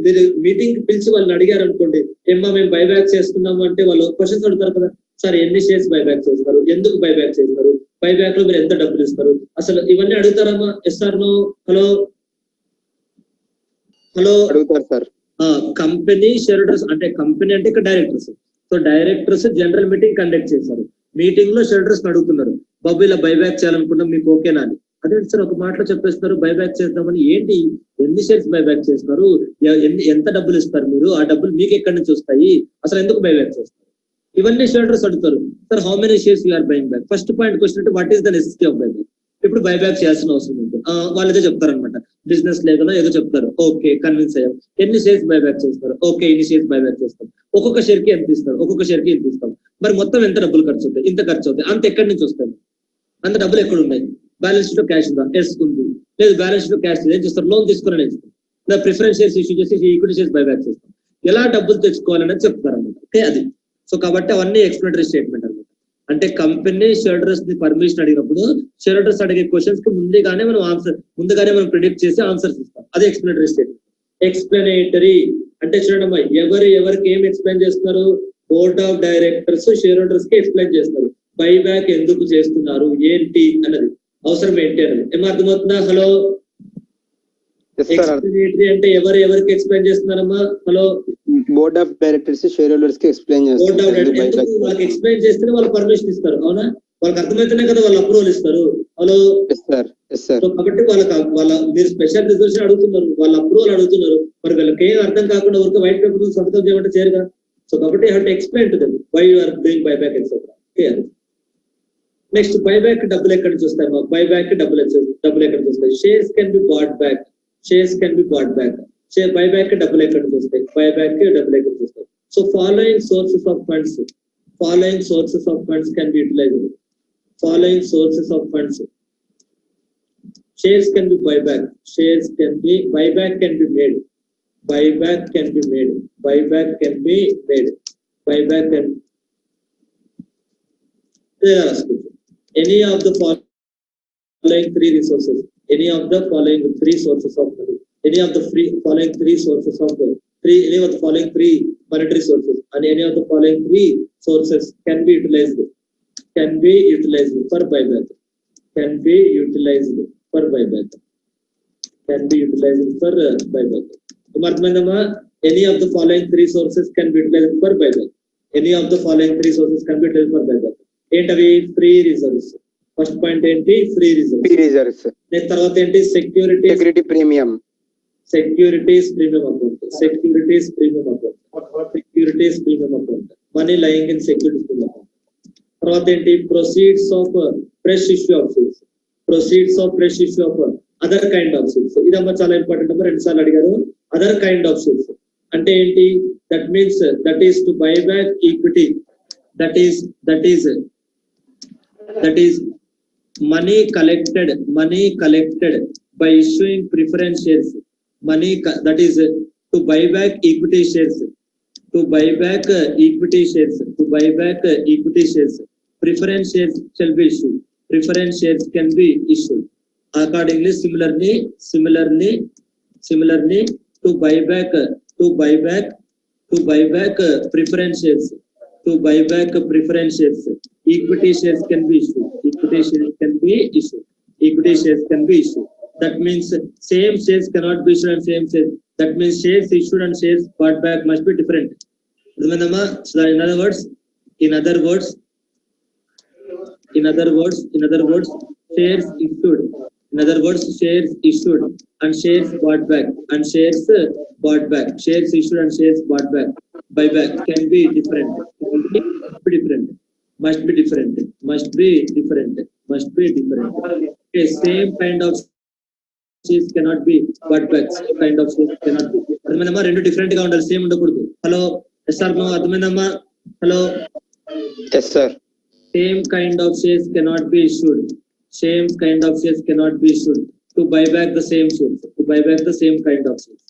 మీరు మీటింగ్ పిలిచి వాళ్ళని అడిగారు అనుకోండి, ఏమ్మా మేము బైబ్యాక్ చేస్తున్నాము అంటే వాళ్ళు క్వశ్చన్స్ అడుగుతారు కదా, సార్ ఎన్ని షేర్స్ బైబ్యాక్ చేస్తారు, ఎందుకు బైబ్యాక్ చేస్తారు, బైబ్యాక్ లో మీరు ఎంత డబ్బులు ఇస్తారు, అసలు ఇవన్నీ అడుగుతారమ్మా? Yes or no? Hello, hello, అడుగుతారు సార్. కంపెనీ షేర్ హోల్డర్స్ అంటే కంపెనీ అంటే ఇక్కడ directors, so directors general meeting conduct చేశారు, మీటింగ్ లో షేర్ హోల్డర్స్ అడుగుతున్నారు, బాబు ఇలా బైబ్యాక్ చేయాలనుకుంటాం మీకు ఓకేనా అని. అదే సార్ ఒక మాటలో చెప్పేస్తారు బైబ్యాక్ చేద్దామని. ఏంటి, ఎన్ని షేర్స్ బైబ్యాక్ చేస్తారు, ఎంత డబ్బులు ఇస్తారు మీరు, ఆ డబ్బులు మీకు ఎక్కడి నుంచి వస్తాయి, అసలు ఎందుకు బైబ్యాక్ చేస్తారు, ఇవన్నీ షేర్ హోల్డర్స్ అడుగుతారు. Sir how many shares you are buying back. First point question అంటే what is the necessity of buyback. ఇప్పుడు బైబ్యాక్ చేయాల్సిన అవసరం ఉంది, వాళ్ళు ఏదో చెప్తారనమాట, బిజినెస్ లేదో ఏదో చెప్తారు. ఓకే, కన్విన్స్ అయ్యాం. ఎన్ని షేర్స్ బైబ్యాక్ చేస్తారు, ఓకే ఇన్ని షేర్స్ బైబ్యాక్ చేస్తాం, ఒక్కొక్క షేర్ కి ఎంత ఇస్తారు, ఒక్కొక్క షేర్ కి ఎంత ఇస్తాం, మరి మొత్తం ఎంత డబ్బులు ఖర్చు అవుతాయి, ఇంత ఖర్చు అవుతాయి, అంత ఎక్కడి నుంచి వస్తాయి, అంత డబ్బులు ఎక్కడ ఉన్నాయి, బ్యాలెన్స్ షీట్ లో క్యాష్ ఉందా, ఎస్ ఉంది, లేదు బ్యాలెన్స్ షీట్ లో క్యాష్ ఏం చేస్తారు, లోన్ తీసుకుని ఇస్తాం, ప్రిఫరెన్స్ షేర్స్ ఇష్యూ చేసి ఈక్విటీ షేర్స్ బైబ్యాక్ చేస్తాం, ఎలా డబ్బులు తెచ్చుకోవాలనేది చెప్తారు అనమాట. ఓకే, అది. సో కాబట్టి అవన్నీ ఎక్స్ప్లెనేటరీ స్టేట్మెంట్ అనమాట. అంటే కంపెనీ షేర్ హోల్డర్స్ ని పర్మిషన్ అడిగినప్పుడు షేర్ హోల్డర్స్ అడిగే క్వశ్చన్స్ కి ముందుగానే మనం ప్రిడిక్ట్ చేసి ఆన్సర్స్ ఇస్తాం, అదే ఎక్స్ప్లెనేటరీ స్టేట్మెంట్. ఎక్స్ప్లెనేటరీ అంటే చూడండి, ఎవరికి ఏం ఎక్స్ప్లెయిన్ చేస్తున్నారు, board of directors share holders కి ఎక్స్ప్లెయిన్ చేస్తారు, బైబ్యాక్ ఎందుకు చేస్తున్నారు, ఏంటి అన్నది, అవసరం ఏంటి అన్నది. ఏమో అర్థమవుతుందా? Hello, yes sir. ఎక్స్ప్లెనేటరీ అంటే ఎవరికి ఎక్స్ప్లెయిన్ చేస్తున్నారమ్మా? Hello, board of directors share holders కి ఎక్స్ప్లెయిన్ బోర్డ్ ఆఫ్ చేస్తారు డైరెక్టర్స్ వాళ్ళకి ఎక్స్ప్లెయిన్ చేస్తేనే వాళ్ళు పర్మిషన్ ఇస్తారు అవునా వాళ్ళకి అర్థమైతేనే కదా వాళ్ళు అప్రూవల్ ఇస్తారు వాళ్ళు ఎస్ సార్ కాబట్టి వాళ్ళ మీరు స్పెషల్ రిజర్వేషన్ అడుగుతున్నారు వాళ్ళ అప్రూవల్ అడుగుతున్నారు మరి వీళ్ళకి ఏం అర్థం కాకుండా ఊరికే వైట్ పేపర్ సంతకం చేయమంటే చేయరుగా సో కాబట్టి have to explain to them why you are doing buyback etcetera okay next buyback డబ్బులు ఎక్కడి నుంచి వస్తాయి మాకు బైబ్యాక్ డబ్బులు ఎక్కడి నుంచి వస్తాయి shares can be bought back buyback డబ్బులు ఎక్కడి నుంచి వస్తాయి బైబ్యాక్ డబ్బులు ఎక్కడి నుంచి వస్తాయి so following sources of funds can be utilised following sources of funds shares can be buyback buyback can be made any of the following three sources of money any of the following three sources of any of the following three monetary sources and any of the following three sources can be utilized for buyback any of the following three sources can be utilized for buyback ఏంటవి free reserves first point ఏంటి free reserves next తర్వాత ఏంటి security premium account money lying in securities premium account తర్వాత ఏంటి proceeds of fresh issue of other kind of shares ఇదమ్మా చాలా important అమ్మా 2 సార్లు అడిగారు అదర్ కైండ్ ఆఫ్ షేర్స్ అంటే ఏంటి that means that is to buy back equity that is money collected by issuing preference shares that is to buy back equity shares preference shares shall be issued preference shares can be issued accordingly similarly to buy back preference shares equity shares can be issued that means same shares cannot be issued and same shares that means shares issued and shares bought back must be different so in other words shares issued and shares bought back shares issued and shares bought back buyback can be different must be different okay same kind of shares cannot be bought back same kind of shares cannot be అర్థమైందమ్మా రెండు different గా ఉండాలి same ఉండకూడదు hello yes or no అర్థమైందమ్మా hello yes sir same kind of shares cannot be issued to buy back the same kind of shares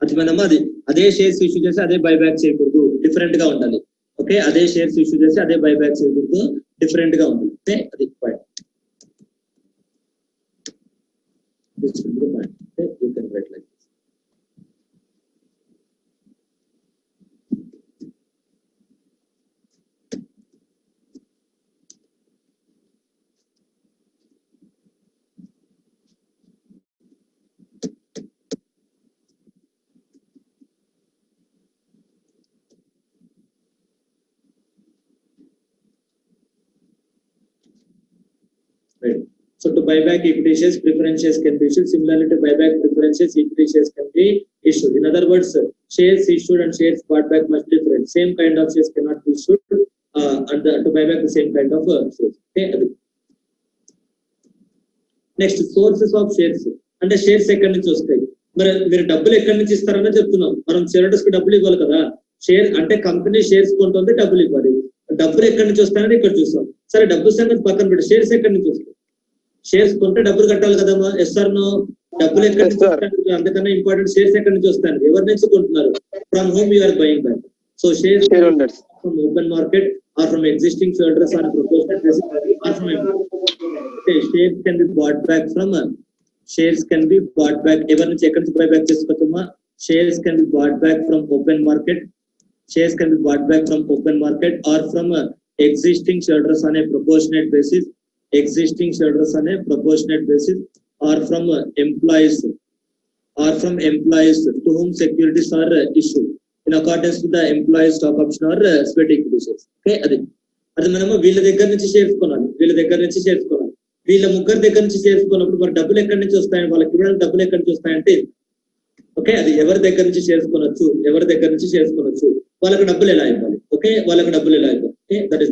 అర్థమైందమ్మా అది అదే shares issue చేసి అదే బైబ్యాక్ చేయకూడదు డిఫరెంట్ గా ఉండాలి ఓకే అదే షేర్స్ ఇష్యూ చేసి అదే బైబ్యాక్ చేయకూడదు డిఫరెంట్ గా ఉండాలి ఓకే అది point you can write like this. Right. So to buy back equity shares, preference shares can be issued. Similarly, to buy back preference shares, equity shares can be issued. In other words, shares issued and shares bought back must be different. Same kind of shares cannot be issued and to buy back the same kind of shares. Okay. Next, sources of shares. అంటే shares ఎక్కడి నుంచి వస్తాయి మరి మీరు డబ్బులు ఎక్కడి నుంచి ఇస్తారని చెప్తున్నాం మనం షేర్హోల్డర్స్ కి డబ్బులు ఇవ్వాలి కదా షేర్ అంటే కంపెనీ షేర్స్ కొంటుంది డబ్బులు ఇవ్వాలి డబ్బులు ఎక్కడి నుంచి వస్తాయని ఇక్కడ చూస్తాం సరే డబ్బు సంగతి పక్కన పెట్టి షేర్స్ ఎక్కడి నుంచి వస్తాయి షేర్స్ కొంటే డబ్బులు కట్టాలి కదమ్మా ఎస్ఆర్ నో డబ్బులు ఎక్కడి నుంచి వస్తాయి అందుకన్నా ఇంపార్టెంట్ షేర్స్ ఎక్కడి నుంచి వస్తాయి ఎవరి నుంచి కొంటున్నారు from whom you are buying back so shares from open market or from existing shareholders or proportional basis or from shares can be bought back from shares can be bought back ఎవరి నుంచి ఎక్కడి నుంచి buy back చేసుకోవచ్చమ్మా shares can be bought back from open market or from existing shareholders on a proportionate basis or from employees to whom securities are issued in accordance with the employee stock option or split equity shares. Okay, అది మనము వీళ్ళ దగ్గర నుంచి shares కొనాలి, వీళ్ళ ముగ్గురు దగ్గర నుంచి షేర్స్ కొన్నప్పుడు మరి డబ్బులు ఎక్కడి నుంచి వస్తాయని, వాళ్ళకి ఇవ్వడానికి డబ్బులు ఎక్కడి నుంచి వస్తాయంటే ఓకే, అది ఎవరి దగ్గర నుంచి షేర్స్ కొనొచ్చు, వాళ్ళకి డబ్బులు ఎలా ఇవ్వాలి. ఓకే, వాళ్ళకి డబ్బులు ఎలా ఇవ్వాలి. Okay, that is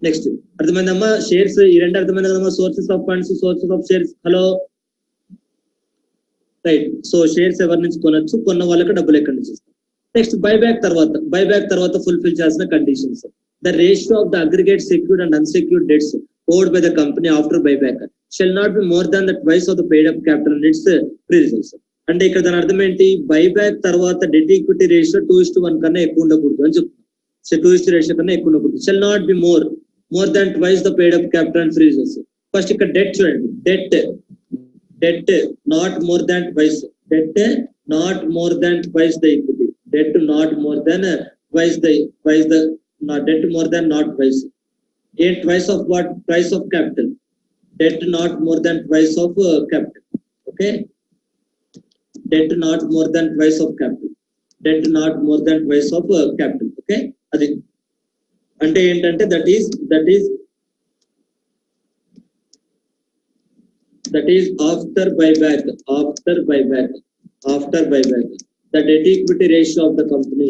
next. అర్థమైందమ్మా? షేర్స్ ఈ రెండు అర్థమైంది కదమ్మా? Sources of funds, sources of shares. Hello, right. So shares ఎవరి నుంచి కొనొచ్చు, కొన్న వాళ్ళకి డబ్బులు ఎక్కడి నుంచి వస్తాయి. నెక్స్ట్ బైబ్యాక్ తర్వాత ఫుల్ఫిల్ చేయాల్సిన conditions. The ratio of the aggregate secured and unsecured debts owed by the company after buyback shall not be more than the twice of the paid up capital and its pre-results. అంటే ఇక్కడ దాని అర్థం ఏంటి? Buyback తర్వాత debt equity ratio 2:1 కన్నా ఎక్కువ ఉండకూడదు అని చెప్తున్నాం. సో 2:1 రేషియో కన్నా ఎక్కువ ఉండకూడదు. shall not be more than twice the paid up capital and free results. First ఇక్కడ డెట్ చూడండి, debt not more than twice, debt not more than twice the equity, debt not more than twice the not debt more than not twice. Twice of what? Twice of capital. Debt not more than twice of capital. Okay, debt not more than twice of capital, debt not more than twice of capital. Okay, అది అంటే ఏంటంటే that is after buyback. The debt equity ratio of the company,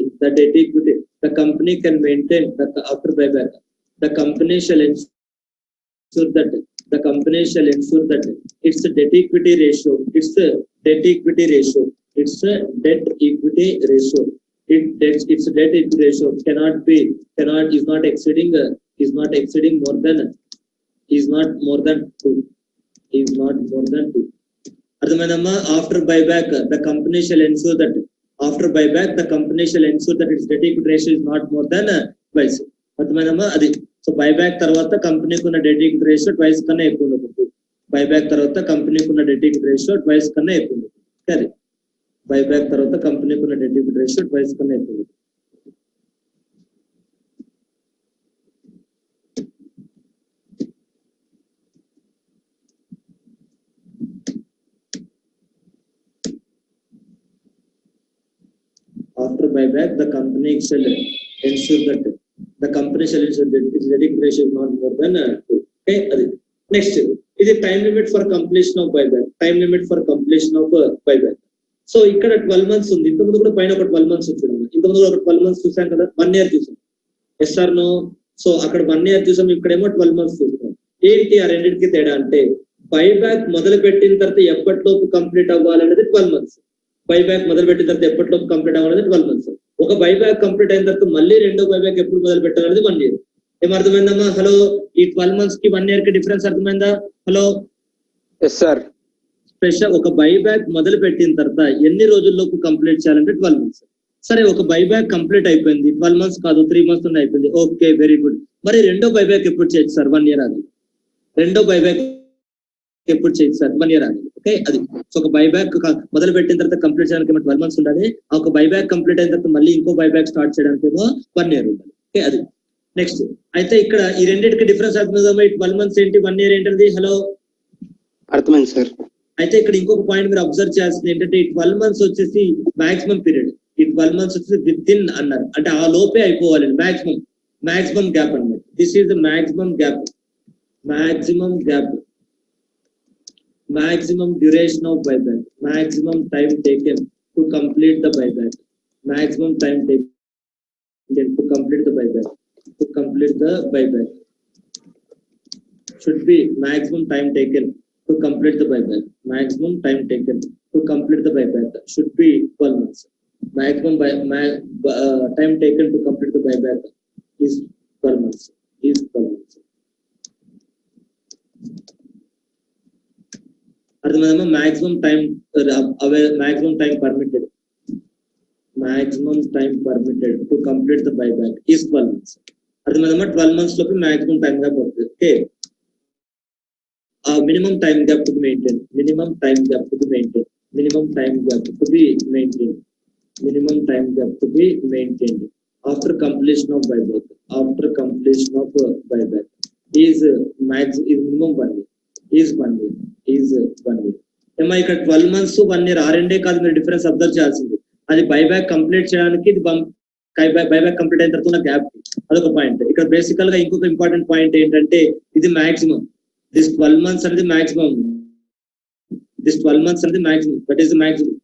the company can maintain that after buyback. The company shall ensure that its debt equity ratio, is not exceeding more than 2. అర్థమైందమ్మా? After buyback the company shall ensure that its debt equity ratio is not more than twice. అర్థమైందమ్మా? అది so buyback తర్వాత కంపెనీకి ఉన్న debt equity ratio twice కన్నా ఎక్కువ ఉండకూడదు. Buyback తర్వాత కంపెనీకి ఉన్న డెట్ ఈక్విటీ రేషియో ట్వైస్ కన్నా ఎక్కువ ఉండకూడదు. అది బైబ్యాక్ తర్వాత కంపెనీకి ఉన్న డెట్ ఈక్విటీ రేషియో ట్వైస్ కన్నా ఎక్కువ ఉండకూడదు. After buyback, the company shall ensure that its debt equity ratio is not more than 2. Okay, next is a time limit for completion of buyback. So ఇక్కడ 12 months ఉంది. ఇంతకుముందు కూడా పైన ఒక 12 months వచ్చాడు. ఇంతకుముందు ఒక 12 months చూసాం కదా, 1 year చూసాం. Yes or no? సో అక్కడ 1 year చూసాం, ఇక్కడేమో 12 months చూస్తాం. ఏంటి ఆ రెండింటికి తేడా అంటే, బైబ్యాక్ మొదలు పెట్టిన తర్వాత ఎప్పటిలోపు కంప్లీట్ అవ్వాలనేది 12 months. బైబ్యాక్ మొదలు పెట్టిన తర్వాత ఎప్పటిలోపు కంప్లీట్ అవ్వాలనేది 12 months. ఒక బైబ్యాక్ కంప్లీట్ అయిన తర్వాత మళ్ళీ రెండో బైబ్యాక్ ఎప్పుడు మొదలు పెట్టాలనేది 1 year. ఏమర్థమైందమ్మా? హలో, ఈ 12 months కి 1 year కి డిఫరెన్స్ అర్థమైందా? Hello, yes sir. స్పెషల్ ఒక బైబ్యాక్ మొదలు పెట్టిన తర్వాత ఎన్ని రోజుల్లోపు కంప్లీట్ చేయాలంటే 12 months. సరే, ఒక బైబ్యాక్ కంప్లీట్ అయిపోయింది, 12 months కాదు 3 months అయిపోయింది. Okay, very good. మరి రెండో బైబ్యాక్ ఎప్పుడు చేయొచ్చు సార్? 1 year ఆగాలి. రెండో బైబ్యాక్ ఎప్పుడు చేయొచ్చు సార్? 1 year ఆగాలి. ఓకే, అది సో ఒక బైబ్యాక్ మొదలు పెట్టిన తర్వాత కంప్లీట్ చేయడానికి 12 months ఉండాలి. ఒక బైబ్యాక్ కంప్లీట్ అయిన తర్వాత మళ్ళీ ఇంకో బైబ్యాక్ స్టార్ట్ చేయడానికి ఏమో 1 year ఉండాలి. ఓకే, అది నెక్స్ట్. అయితే ఇక్కడ ఈ రెండింటికి డిఫరెన్స్ అర్థమవుతుందా? 12 months ఏంటి, 1 year ఏంటది? హలో, అర్థమైంది సార్. అయితే ఇక్కడ ఇంకొక పాయింట్ మీరు అబ్జర్వ్ చేయాల్సింది ఏంటంటే, ఈ 12 months వచ్చేసి మాక్సిమం పీరియడ్. ఈ 12 months వచ్చేసి విత్ ఇన్ అన్నారు, అంటే ఆ లోపే అయిపోవాలి. మాక్సిమం గ్యాప్ అన్నమాట. This is the maximum gap, maximum duration of buyback, maximum time taken to complete the buyback, should be maximum time taken to complete the buyback, should be 12 months. Maximum time taken to complete the buyback is 12 months. అర్థమైందమ్మా? maximum time permitted to complete the buyback is 12 months. అర్థమైందమ్మా? 12 months లోపు maximum time gap అవుతుంది. Okay, minimum time gap to be maintained after completion of buyback is minimum 1 year. is 1 year. ఏమో ఇక్కడ 12 months 1 year ఆ రెండే కాదు, మీరు difference observe చేయాల్సింది. అది బైబ్యాక్ కంప్లీట్ చేయడానికి ఇది బైబ్యాక్ కంప్లీట్ అయిన తర్వాత ఉన్న గ్యాప్, అదొక పాయింట్. ఇక్కడ బేసికల్ గా ఇంకొక ఇంపార్టెంట్ పాయింట్ ఏంటంటే ఇది మాక్సిమం, దిస్ 12 months అనేది మాక్సిమం, దిస్ 12 months అనేది మాక్సిమం, దట్ ఈస్ మాక్సిమం.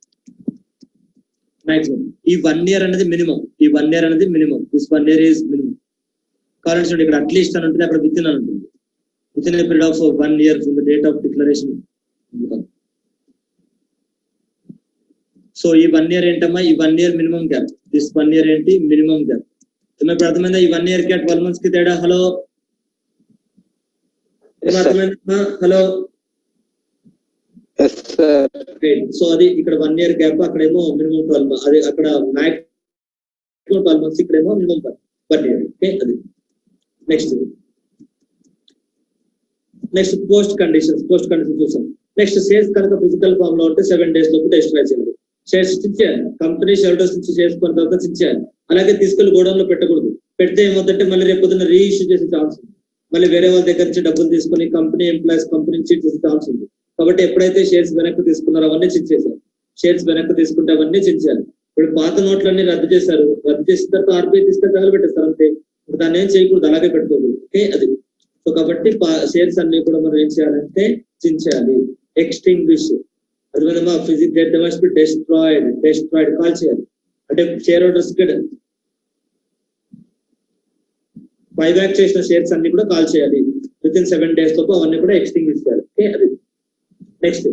ఈ 1 year అనేది మినిమం, ఈ 1 year అనేది minimum, this 1 year is minimum. కావాలంటే చూడండి ఇక్కడ అట్లీస్ట్ అని ఉంటుంది, అక్కడ విత్ ఇన్ అని ఉంటుంది, with in a period of 1 year from the date of declaration. So ఈ 1 year ఏంటమ్మా, ఈ 1 year minimum gap, this 1 year ఏంటి మినిమం గ్యాప్. ఇప్పుడు అర్థమైందా ఈ 1 year కి 12 months కి తేడా? హలో అర్థమైందా? హలో సో అది ఇక్కడ 1 year గ్యాప్, అక్కడేమో మినిమం 12 months, అది అక్కడ మాక్సిమం 12 months, ఇక్కడేమో మినిమం 1 year. ఓకే, అది నెక్స్ట్ పోస్ట్ కండిషన్స్ చూసాం. నెక్స్ట్ షేర్స్ కనుక ఫిజికల్ ఫామ్ లో ఉంటే 7 days లోపు టెస్ట్ రైజ్ చేయాలి. షేర్స్ ఇచ్చేయాలి, కంపెనీ షేర్హోల్డర్స్ నుంచి షేర్స్ కొన్న తర్వాత ఇచ్చేయాలి. అలాగే తీసుకెళ్లి గోడౌన్ లో పెట్టకూడదు, పెడితే ఏమవుతుందంటే మళ్ళీ రేపు పొద్దున్న రీఇష్యూ చేసే ఛాన్స్ ఉంది, మళ్ళీ వేరే వాళ్ళ దగ్గర నుంచి డబ్బులు తీసుకుని కంపెనీ ఎంప్లాయీస్ కంపెనీ నుంచి చేసే ఛాన్స్ ఉంది. కాబట్టి ఎప్పుడైతే షేర్స్ వెనక్కి తీసుకున్నారో అవన్నీ చించేశారు, షేర్స్ వెనక్కి తీసుకుంటే అవన్నీ చించాలి. ఇప్పుడు పాత నోట్లన్నీ రద్దు చేశారు, రద్దు చేసిన తర్వాత ఆర్బీఐ తీసుకొని తగలబెట్టేస్తారు అంతే, ఇప్పుడు దాన్ని ఏం చేయకూడదు, అలాగే పెట్టుకోకూడదు. ఓకే, అది. సో కాబట్టి షేర్స్ అన్ని కూడా మనం ఏం చేయాలంటే చించాలి, ఎక్స్టింగ్విష్, అది మనం డెస్ట్రాయిడ్ కాల్ చేయాలి. అంటే షేర్ హోల్డర్స్ బైబ్యాక్ చేసిన షేర్స్ అన్ని కూడా కాల్ చేయాలి, విత్ ఇన్ 7 days లోపు అవన్నీ కూడా ఎక్స్టింగ్విష్ చేయాలి. ఓకే, అది. నెక్స్ట్,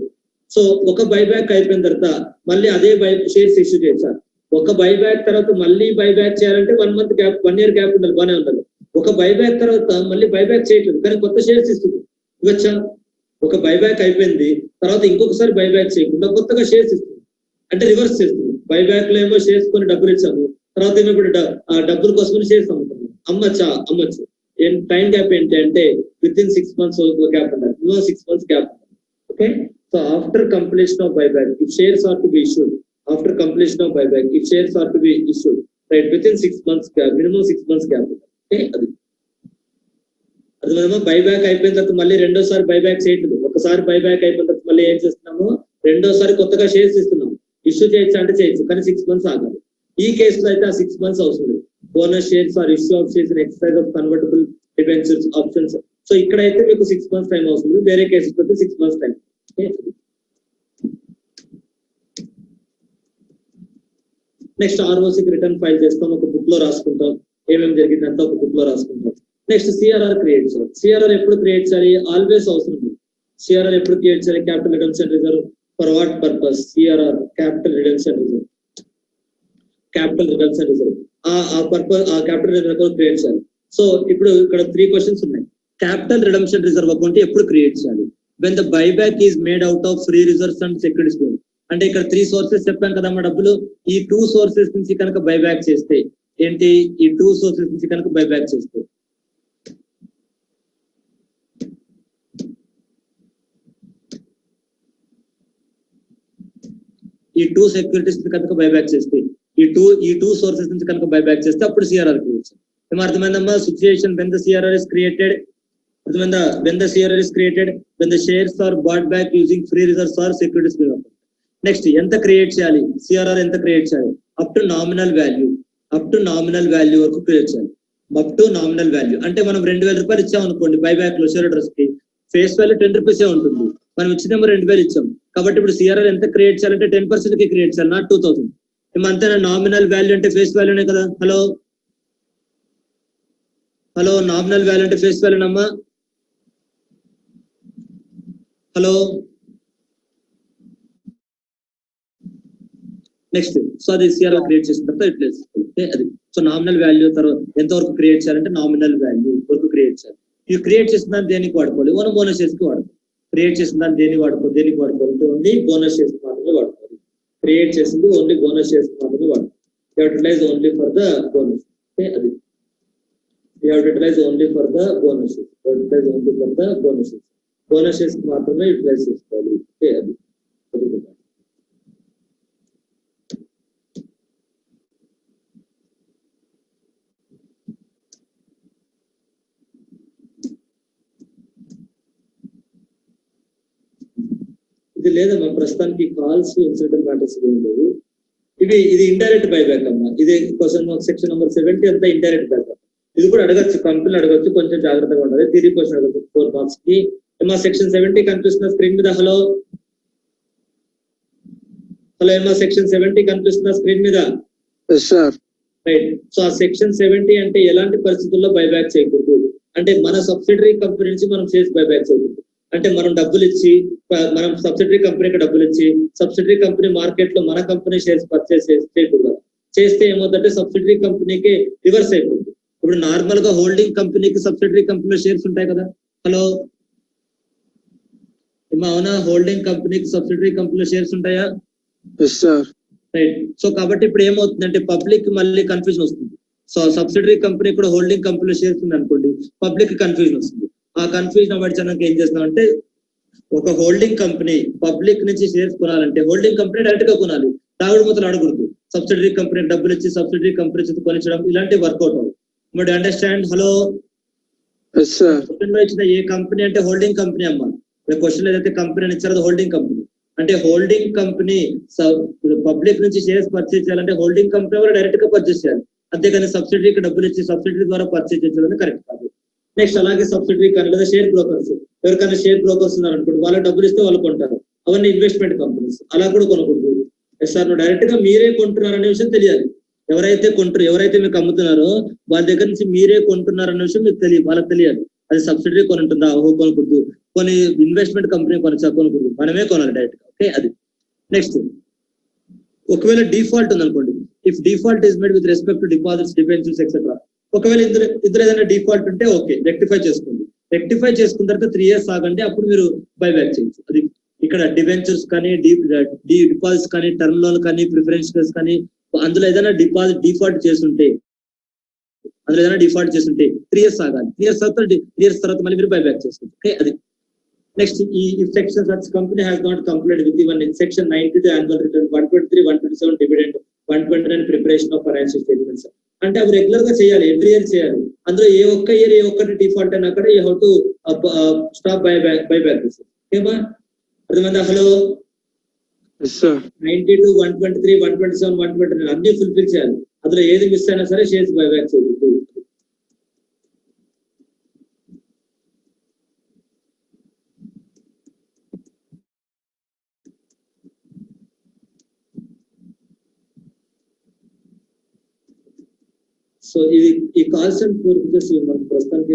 సో ఒక బైబ్యాక్ అయిపోయిన తర్వాత మళ్ళీ అదే షేర్స్ ఇష్యూ చేయాలి. ఒక బైబ్యాక్ తర్వాత మళ్ళీ బైబ్యాక్ చేయాలంటే 1 month గ్యాప్, 1 year గ్యాప్ ఉండాలి, బాగానే ఉండాలి. ఒక బైబ్యాక్ తర్వాత మళ్ళీ బైబ్యాక్ చేయట్లేదు కానీ కొత్త షేర్స్ ఇస్తుంది, ఇవ్వచ్చా? ఒక బైబ్యాక్ అయిపోయింది తర్వాత ఇంకొకసారి బైబ్యాక్ చేయకుండా కొత్తగా షేర్స్ ఇస్తుంది, అంటే రివర్స్ చేస్తుంది. బైబ్యాక్ లో ఏమో షేర్స్ కొని డబ్బులు ఇచ్చాము, తర్వాత ఏమో ఇప్పుడు డబ్బుల కోసం షేర్స్ అమ్ముతున్నాము, అమ్మచ్చు. టైం గ్యాప్ ఏంటి అంటే విత్ ఇన్ 6 months గ్యాప్ ఉండాలి, 6 months gap. Okay, so after completion of buyback if shares are to be issued, after completion of buyback if shares are to be issued, right, within 6 months gap, minimum 6 months gap. Okay, అది మనము buyback అయిపోయిన తర్వాత మళ్ళీ రెండోసారి buyback చేయట్లేదు, ఒకసారి buyback అయిపోయిన తర్వాత మళ్ళీ ఏం చేస్తున్నాము, రెండోసారి కొత్తగా షేర్స్ ఇస్తున్నాము. ఇష్యూ చేయొచ్చు అంటే చేయొచ్చు కానీ 6 months ఆగాలి. ఈ కేసులో అయితే ఆ 6 months అవసరం లేదు. Bonus shares or issue of shares and exercise of convertible debentures options, so ఇక్కడైతే మీకు 6 months టైం అవసరం లేదు, వేరే కేసెస్ అయితే 6 months టైం. నెక్స్ట్ ఆర్ఓసికి రిటర్న్ ఫైల్ చేస్తాం, ఒక బుక్ లో రాసుకుంటాం, ఏమేమి జరిగిందంతా ఒక బుక్ లో రాసుకుంటాం. నెక్స్ట్ సిఆర్ఆర్ క్రియేట్ చేయాలి. సిఆర్ఆర్ ఎప్పుడు క్రియేట్ చేయాలి? ఆల్వేస్ అవసరం లేదు. సిఆర్ఆర్ ఎప్పుడు క్రియేట్ చేయాలి? Capital redemption reserve. For what purpose? CRR capital redemption reserve, capital redemption reserve. ఆ పర్పస్ ఆ క్యాపిటల్ రిజర్వ్ క్రియేట్ చేయాలి. సో ఇప్పుడు ఇక్కడ 3 questions ఉన్నాయి. క్యాపిటల్ రిడెంప్షన్ రిజర్వ్ అకౌంట్ ఎప్పుడు క్రియేట్ చేయాలి? When the buyback is made out of free reserves and securities. అంటే ఇక్కడ 3 sources చెప్పాం కదా మా డబ్బులు, ఈ 2 sources నుంచి కనుక బైబ్యాక్ చేస్తే ఏంటి, ఈ 2 sources నుంచి కనుక బైబ్యాక్ చేస్తే ఈ 2 సెక్యూరిటీస్ కనుక బైబ్యాక్ చేస్తే ఈ టూ సోర్సెస్ నుంచి కనుక బైబ్యాక్ చేస్తే అప్పుడు సిఆర్ఆర్ క్రియేట్. ఏమర్థమైందమ్మా? Situation when the CRR is created, అర్థమైందా? When the CRR is created when the shares are bought back using free reserves or securities. Next ఎంత క్రియేట్ చేయాలి? సిఆర్ఆర్ ఎంత క్రియేట్ చేయాలి? అప్ టు నామినల్ వాల్యూ వరకు create చేయాలి. Up to nominal value అంటే మనం 2000 రూపాయలు ఇచ్చాం అనుకోండి బైబ్యాక్ లో షేర్ హోల్డర్స్ కి, ఫేస్ వాల్యూ 10 rupees ఉంటుంది, మనం ఇచ్చినేమో 2000 ఇచ్చాం. కాబట్టి ఇప్పుడు సిఆర్ఆర్ ఎంత క్రియేట్ చేయాలంటే 10% కి క్రియేట్ చేయాలి, నాట్ 2000. ఏమంతేనా? నామినల్ వాల్యూ అంటే ఫేస్ వాల్యూనే కదా. హలో నామినల్ వాల్యూ అంటే ఫేస్ వాల్యూ నమ్మా. హలో నెక్స్ట్, సో అది సిఆర్ఆర్ క్రియేట్ చేసిన తర్వాత ఇట్లా అది. సో నామినల్ వాల్యూ తర్వాత ఎంత వరకు క్రియేట్ చేయాలంటే నామినల్ వాల్యూ వరకు క్రియేట్ చేయాలి. ఇవి క్రియేట్ చేసిన దాన్ని దేనికి వాడుకోవాలి? మనం బోనస్ షేర్స్ కి వాడుకోవాలి. క్రియేట్ చేసిన దాన్ని దేనికి వాడుకోవాలి అంటే ఓన్లీ బోనస్ షేర్స్ మాత్రమే వాడుకోవాలి. క్రియేట్ చేసింది ఓన్లీ బోనస్ షేర్స్ మాత్రమే వాడుకోవాలి. Utilise only for the bonus. అది utilise only for the bonus shares. Bonus shares మాత్రమే యూటిలైజ్ చేసుకోవాలి. అది ఇది లేదమ్మా ప్రస్తుతానికి కాల్స్ ఇన్సిడెంట్ మ్యాటర్స్ ఏం లేవు. ఇది ఇండైరెక్ట్ బైబ్యాక్ అమ్మా. ఇది క్వశ్చన్ సెక్షన్ నెంబర్ 70 అంతా ఇండైరెక్ట్ బైబ్యాక్. ఇది కూడా అడగచ్చు, కంపెనీలు అడగచ్చు, కొంచెం జాగ్రత్తగా ఉండాలి. థియరీ క్వశ్చన్ అడగచ్చు 4 మార్క్స్ కి. ఏమా సెక్షన్ 70 కనిపిస్తున్న స్క్రీన్ మీద? హలో హలో ఏమా సెక్షన్ 70 కనిపిస్తున్న స్క్రీన్ మీద? Sir right. సో ఆ సెక్షన్ 70 అంటే ఎలాంటి పరిస్థితుల్లో బైబ్యాక్ చేయకూడదు అంటే మన సబ్సిడరీ కంపెనీ నుంచి మనం షేర్స్ బైబ్యాక్ చేయకూడదు. అంటే మనం డబ్బులు ఇచ్చి మనం సబ్సిడరీ కంపెనీకి డబ్బులు ఇచ్చి సబ్సిడరీ కంపెనీ మార్కెట్ లో మన కంపెనీ షేర్స్ పర్చేస్ చేయకూడదు. చేస్తే ఏమవుతుందంటే సబ్సిడరీ కంపెనీకి రివర్స్ అయిపోతుంది. ఇప్పుడు నార్మల్ గా హోల్డింగ్ కంపెనీకి సబ్సిడరీ కంపెనీలో షేర్స్ ఉంటాయి కదా. హలో అవునా, హోల్డింగ్ కంపెనీకి సబ్సిడరీ కంపెనీలో షేర్స్ ఉంటాయా? Sir right. సో కాబట్టి ఇప్పుడు ఏమవుతుందంటే పబ్లిక్ మళ్ళీ కన్ఫ్యూజన్ వస్తుంది. సో సబ్సిడరీ కంపెనీ కూడా హోల్డింగ్ కంపెనీలో షేర్స్ ఉంది అనుకోండి, పబ్లిక్ కన్ఫ్యూజన్ వస్తుంది. ఆ కన్ఫ్యూజన్ అవ్వడానికి ఏం చేస్తున్నామంటే, ఒక హోల్డింగ్ కంపెనీ పబ్లిక్ నుంచి షేర్స్ కొనాలంటే హోల్డింగ్ కంపెనీ డైరెక్ట్ గా కొనాలి, తాగుడు మొత్తం అడగకూడదు. సబ్సిడరీ కంపెనీ డబ్బులు ఇచ్చి సబ్సిడరీ కంపెనీ చేత కొనించడం ఇలాంటి వర్కౌట్ అవ్వదు. But understand? హలో క్వశ్చన్ లో ఇచ్చిన ఏ కంపెనీ అంటే హోల్డింగ్ కంపెనీ అమ్మా. క్వశ్చన్ ఏదైతే కంపెనీ అని ఇచ్చారో అది హోల్డింగ్ కంపెనీ. అంటే హోల్డింగ్ కంపెనీ పబ్లిక్ నుంచి షేర్స్ పర్చేస్ చేయాలంటే హోల్డింగ్ కంపెనీ వాళ్ళు డైరెక్ట్ గా పర్చేస్ చేయాలి, అంతేగాని సబ్సిడరీకి డబ్బులు ఇచ్చి సబ్సిడరీ ద్వారా పర్చేస్ చేయాలని కరెక్ట్ కాదు. నెక్స్ట్ అలాగే సబ్సిడరీ కానీ లేదా షేర్ బ్రోకర్స్, ఎవరికైనా షేర్ బ్రోకర్స్ ఉన్నారు అనుకోండి, వాళ్ళకి డబ్బులు ఇస్తే వాళ్ళు కొంటారు, అవన్నీ ఇన్వెస్ట్మెంట్ కంపెనీస్. అలా కూడా కొనకూడదు. సార్ నువ్వు డైరెక్ట్ గా మీరే కొంటున్నారు అనే విషయం తెలియాలి. ఎవరైతే మీకు అమ్ముతున్నారో వాళ్ళ దగ్గర నుంచి మీరే కొంటున్నారు అనే విషయం మీకు వాళ్ళకి తెలియాలి. అది సబ్సిడరీ కొనుంటుందా? ఓహో కొనకూడదు. కొన్ని ఇన్వెస్ట్మెంట్ కంపెనీ కొనకూడదు, మనమే కొనాలి డైరెక్ట్ గా. ఓకే, అది నెక్స్ట్. ఒకవేళ డిఫాల్ట్ ఉంది అనుకోండి, if default is made with respect to deposits, debentures etcetera. ఒకవేళ ఇద్దరు ఏదైనా డిఫాల్ట్ ఉంటే ఓకే, రెక్టిఫై చేసుకోండి. రెక్టిఫై చేసుకున్న తర్వాత 3 years ఆగండి, అప్పుడు మీరు బైబ్యాక్ చేయొచ్చు. అది ఇక్కడ డిబెంచర్స్ కానీ డిపాజిట్స్ కానీ టర్మ్ లోన్ కానీ ప్రిఫరెన్స్ షేర్స్ కానీ అందులో ఏదైనా డిఫాల్ట్ చేస్తుంటే 3 years ఆగాలి. 3 years తర్వాత మళ్ళీ మీరు బైబ్యాక్ చేసుకోండి. ఓకే, అది నెక్స్ట్. ఈ section such company has not complete with even section 92 annual return, 123, 127 dividend, 129 preparation of financial statements. అంటే అవి రెగ్యులర్ గా చేయాలి, ఎవ్రీ ఇయర్ చేయాలి. అందులో ఏ ఒక్కటి డిఫాల్ట్ అయినా అక్కడ you how to stop buyback. ఓకేమా, అర్థమైందా? హలో 92, 123, 127, 129 అన్ని ఫుల్ఫిల్ చేయాలి. అందులో ఏది మిస్ అయినా సరే షేర్స్ బైబ్యాక్ చేయకూడదు. సో ఇది ఈ కాల్స్ అండ్ ఫోర్స్ మనకు ప్రస్తుతానికి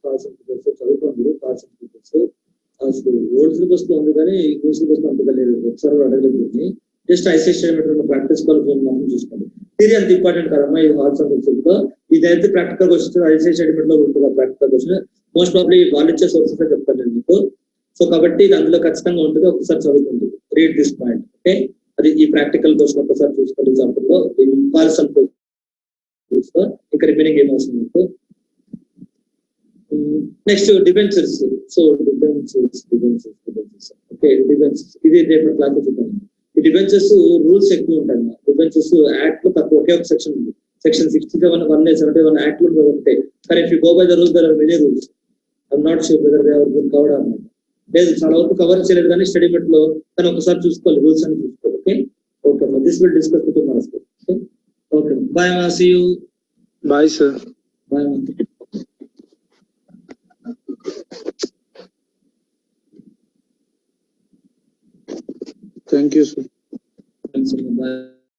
కాల్స్ అండ్ ఫోర్స్ చదువుకోండి. కాల్స్ అండ్ ఫోర్స్ అసలు ఓల్డ్ సిలబస్ లో ఉంది కానీ న్యూ సిలబస్ లో అంతగా లేదు. ఒకసారి అడగలేదు. జస్ట్ ఐసోలేషన్ ప్రాక్టీస్ మనం చూసుకోండి. థియరీ అంత ఇంపార్టెంట్ కదమ్మా ఈ కాల్స్ అండ్ ఫోర్స్ లో. ఇదైతే ప్రాక్టికల్ క్వశ్చన్ ఐసోలేషన్ లో ఉంటుంది. ప్రాక్టికల్ క్వశ్చన్ మోస్ట్ ప్రాబ్లీ వాళ్ళు ఇచ్చే సోర్సెస్ చెప్తాను నేను మీకు. సో కాబట్టి ఇది అందులో ఖచ్చితంగా ఉంటుంది. ఒకసారి చదువుకోండి, రీడ్ దిస్ పాయింట్. ఓకే, అది ఈ ప్రాక్టికల్ క్వశ్చన్ ఒకసారి చూసుకోండి. ఎగ్జాంపుల్ లో కాల్స్ అండ్ ఫోర్స్ ఇక్కడ రిమైనింగ్ ఏం అవసరం మీకు. Next debentures. So debentures okay, debentures ఇది రేపు క్లాస్ చూద్దాం. ఈ డిబెంచర్స్ రూల్స్ ఎక్కువ ఉంటాయి. డిబెంచర్స్ యాక్ట్ లో తక్కువ ఒకే ఒక సెక్షన్ ఉంది, సెక్షన్ 67, 171 యాక్ట్ లో ఉంటాయి. కానీ if you go by the rules there are many rules. I'm not sure whether they are been covered అన్నమాట. లేదు, చాలా వరకు కవర్ చేయలేదు కానీ స్టడీ మెట్ లో కానీ ఒకసారి చూసుకోవాలి, రూల్స్ అని చూసుకోవాలి. Okay okay, this will discuss with master. Okay, bye మా, see you. Bye sir. Bye. Thank you sir. Bye.